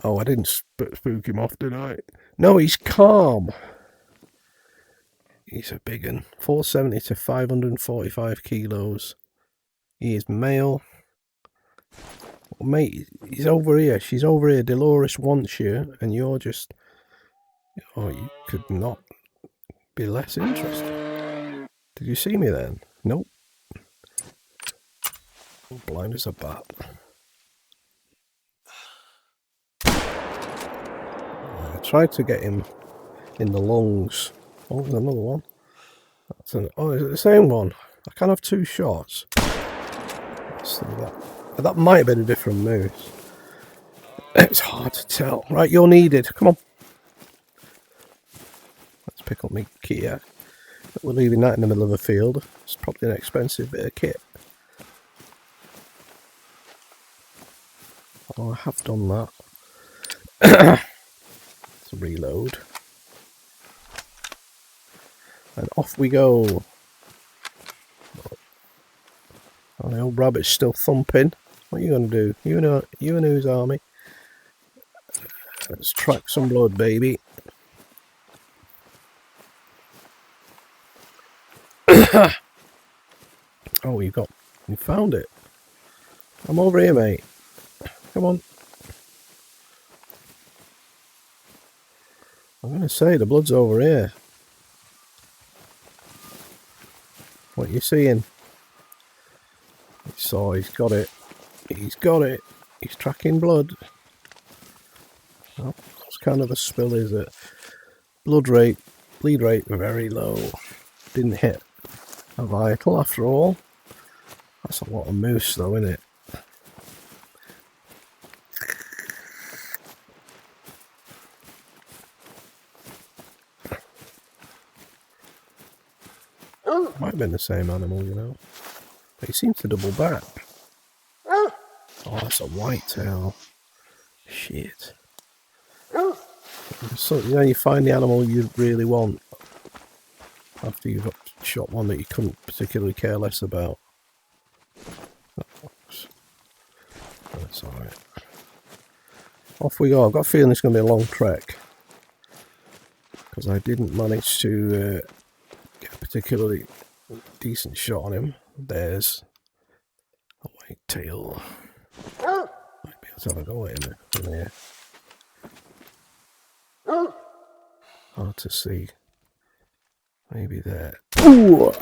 Oh, I didn't spook him off, did I? No, he's calm. He's a big one. 470 to 545 kilos. He is male. Well, mate, he's over here. She's over here. Dolores wants you, and you're just... Oh, you could not be less interested. Did you see me then? Nope. Blind as a bat. tried to get him in the lungs. Oh, there's another one. Oh, is it the same one? I can't have two shots. Let's see that. That might have been a different moose. It's hard to tell. Right, you're needed. Come on. Let's pick up my Kia. We're leaving that in the middle of a field. It's probably an expensive bit of kit. Oh, I have done that. Let's reload. And off we go. Oh, the old rabbit's still thumping. What are you going to do? You and whose army? Let's track some blood, baby. Oh, you found it. I'm over here, mate. Come on. I'm going to say the blood's over here. What are you seeing? He's got it. He's got it. He's tracking blood. Oh, what kind of a spill is it? Bleed rate very low. Didn't hit a vital after all. That's a lot of moose though, isn't it? Might have been the same animal, you know. But he seems to double back. Oh, that's a whitetail. Shit. So, you know, you find the animal you really want after you've shot one that you couldn't particularly care less about. That's alright. Off we go. I've got a feeling it's going to be a long trek, because I didn't manage to get a particularly decent shot on him. There's a whitetail. Might be able to have a go at him in here. Hard to see. Maybe there. Ooh!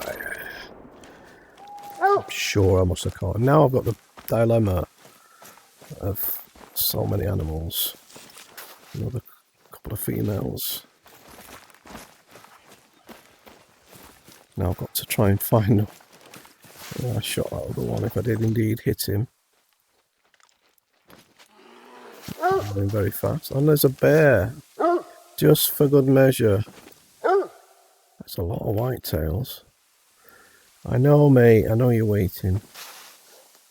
I'm sure I must have caught him. Now I've got the dilemma of so many animals. Another couple of females. Now I've got to try and find where I shot that other one, if I did indeed hit him. Moving very fast. And there's a bear. Just for good measure. That's a lot of whitetails. I know, mate. I know you're waiting.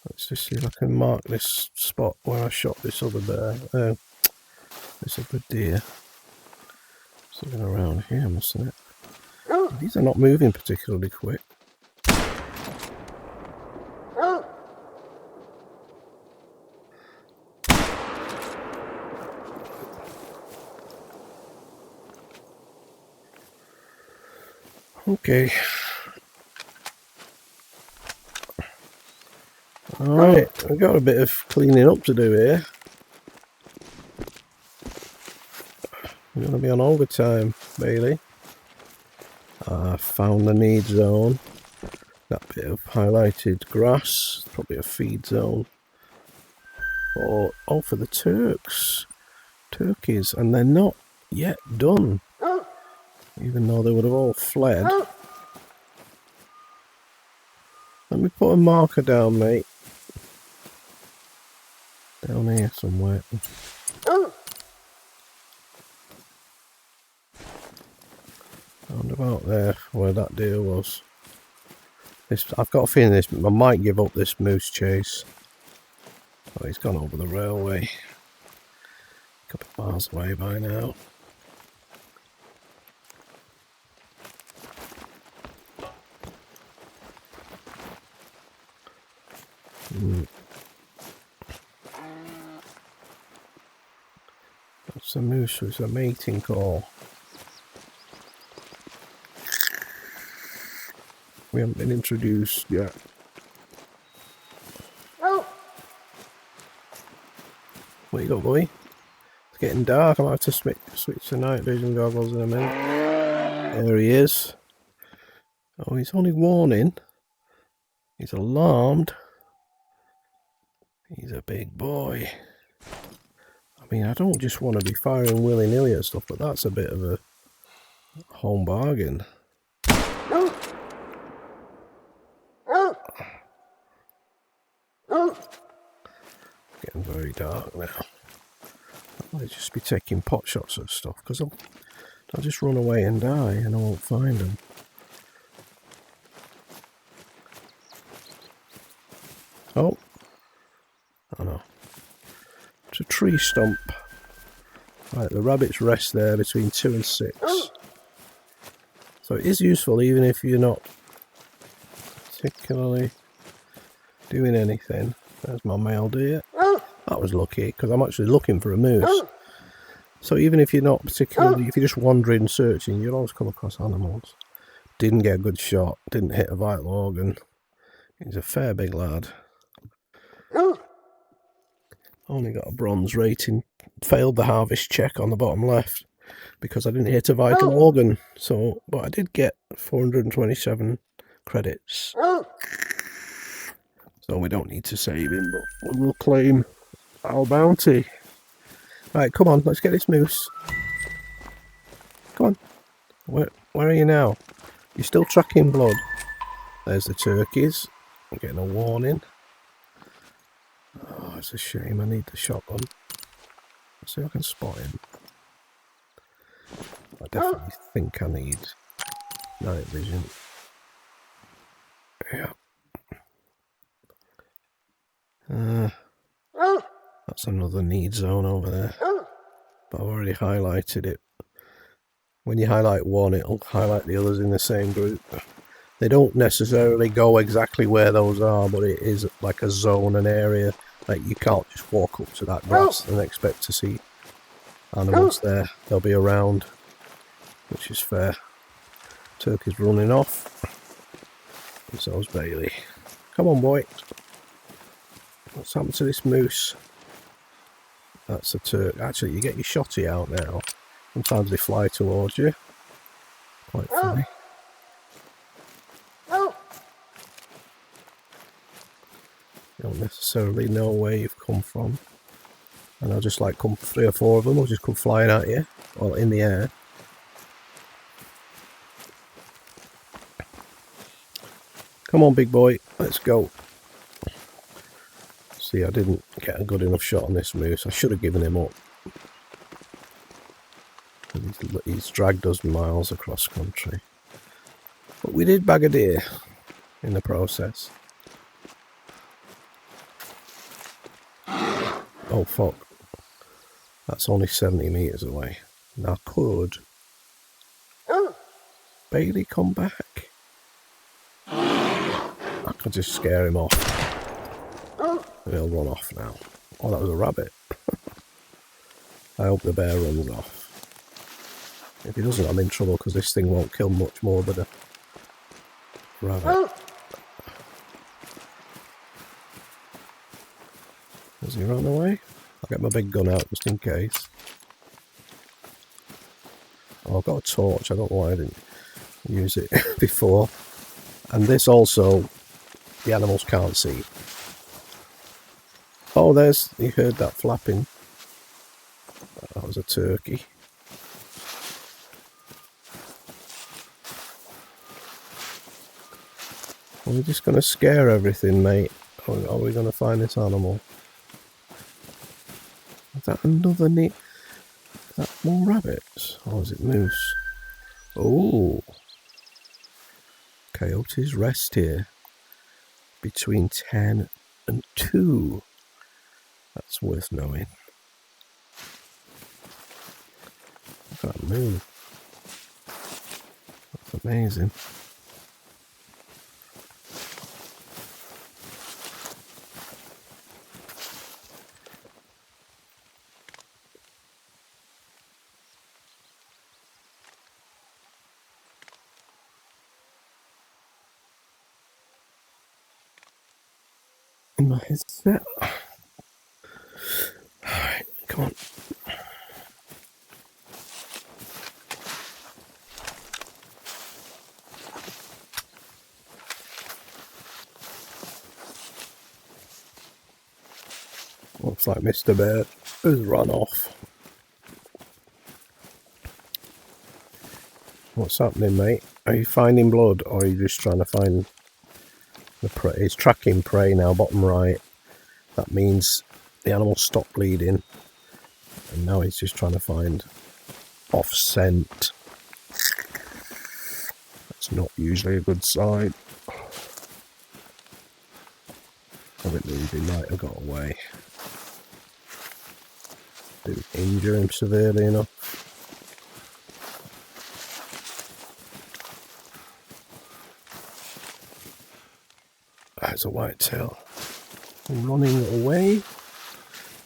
Let's just see if I can mark this spot where I shot this other bear. This other deer. Something around here, mustn't it? These are not moving particularly quick. Okay. Alright, we've got a bit of cleaning up to do here. We're going to be on overtime, Bailey. I found the need zone. That bit of highlighted grass, probably a feed zone. Oh, for the turkeys, and they're not yet done, even though they would have all fled. Let me put a marker down, mate. Down here somewhere. Round about there, where that deer was. I've got a feeling I might give up this moose chase. Oh, he's gone over the railway. A couple of miles away by now. That's a moose with a mating call. We haven't been introduced yet. What you got, boy? It's getting dark. I might have to switch to night vision goggles in a minute. There he is. Oh, he's only warning. He's alarmed. He's a big boy. I mean, I don't just want to be firing willy-nilly at stuff, but that's a bit of a home bargain. Getting very dark now. I might just be taking pot shots at stuff, because I'll just run away and die and I won't find them. Oh no. It's a tree stump. Right, the rabbits rest there between 2 and 6. So it is useful even if you're not particularly doing anything. There's my male deer. That was lucky, because I'm actually looking for a moose. So even if you're not particularly, if you're just wandering, searching, you'll always come across animals. Didn't get a good shot, didn't hit a vital organ. He's a fair big lad. Only got a bronze rating. Failed the harvest check on the bottom left because I didn't hit a vital organ. So, but I did get 427 credits. So we don't need to save him, but we'll claim our bounty. Right, come on, let's get this moose. Come on. Where are you now? You're still tracking blood. There's the turkeys. I'm getting a warning. Oh, it's a shame. I need the shotgun. Let's see if I can spot him. I definitely think I need night vision. Yeah. That's another need zone over there. But I've already highlighted it. When you highlight one, it'll highlight the others in the same group. They don't necessarily go exactly where those are, but it is like a zone, an area. Like you can't just walk up to that grass and expect to see animals there. They'll be around, which is fair. Turkey's running off. And so's Bailey. Come on, boy. What's happened to this moose? That's a turkey. Actually, you get your shotty out now. Sometimes they fly towards you. Quite funny. You don't necessarily know where you've come from. And I'll just like come 3 or 4 of them will just come flying at you. Well, in the air. Come on, big boy. Let's go. See, I didn't get a good enough shot on this moose. I should have given him up. He's dragged us miles across country. But we did bag a deer in the process. Oh, fuck. That's only 70 metres away. Now could Bailey come back? I could just scare him off. And he'll run off now. Oh, that was a rabbit. I hope the bear runs off. If he doesn't, I'm in trouble because this thing won't kill much more but a rabbit. Has he run away? I'll get my big gun out just in case. Oh, I've got a torch. I don't know why I didn't use it before. And this also, the animals can't see. Oh, you heard that flapping. That was a turkey. Are we just going to scare everything, mate? Or are we going to find this animal? Is that another neat? Is that more rabbits? Or is it moose? Oh. Coyotes rest here between 10 and 2. That's worth knowing. Look at that moon. That's amazing. In my headset. Alright, come on. Looks like Mr. Bear has run off. What's happening, mate? Are you finding blood, or are you just trying to find the prey? He's tracking prey now, bottom right. That means the animal stopped bleeding, and now he's just trying to find off scent. That's not usually a good sign. I believe he might have got away. Didn't injure him severely enough. There's a whitetail running away.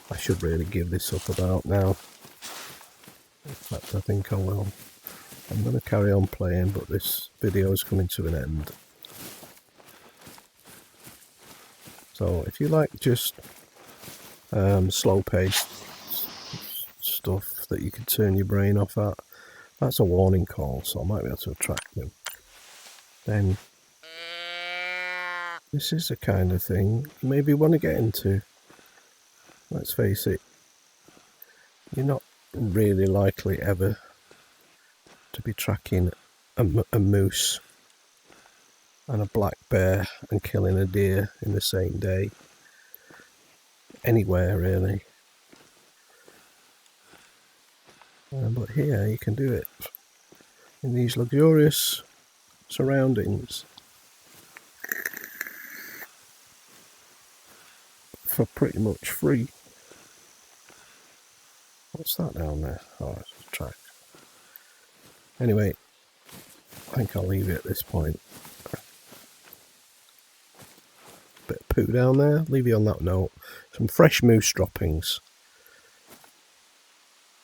I should really give this up about now. In fact, I think I will. I'm going to carry on playing, but this video is coming to an end. So if you like just slow-paced stuff that you can turn your brain off at, that's a warning call, so I might be able to attract them. Then this is the kind of thing you maybe want to get into. Let's face it, you're not really likely ever to be tracking a moose and a black bear and killing a deer in the same day. Anywhere really. But here you can do it in these luxurious surroundings for pretty much free. What's that down there? Oh, it's a track. Anyway, I think I'll leave it at this point. Bit of poo down there. Leave you on that note. Some fresh moose droppings.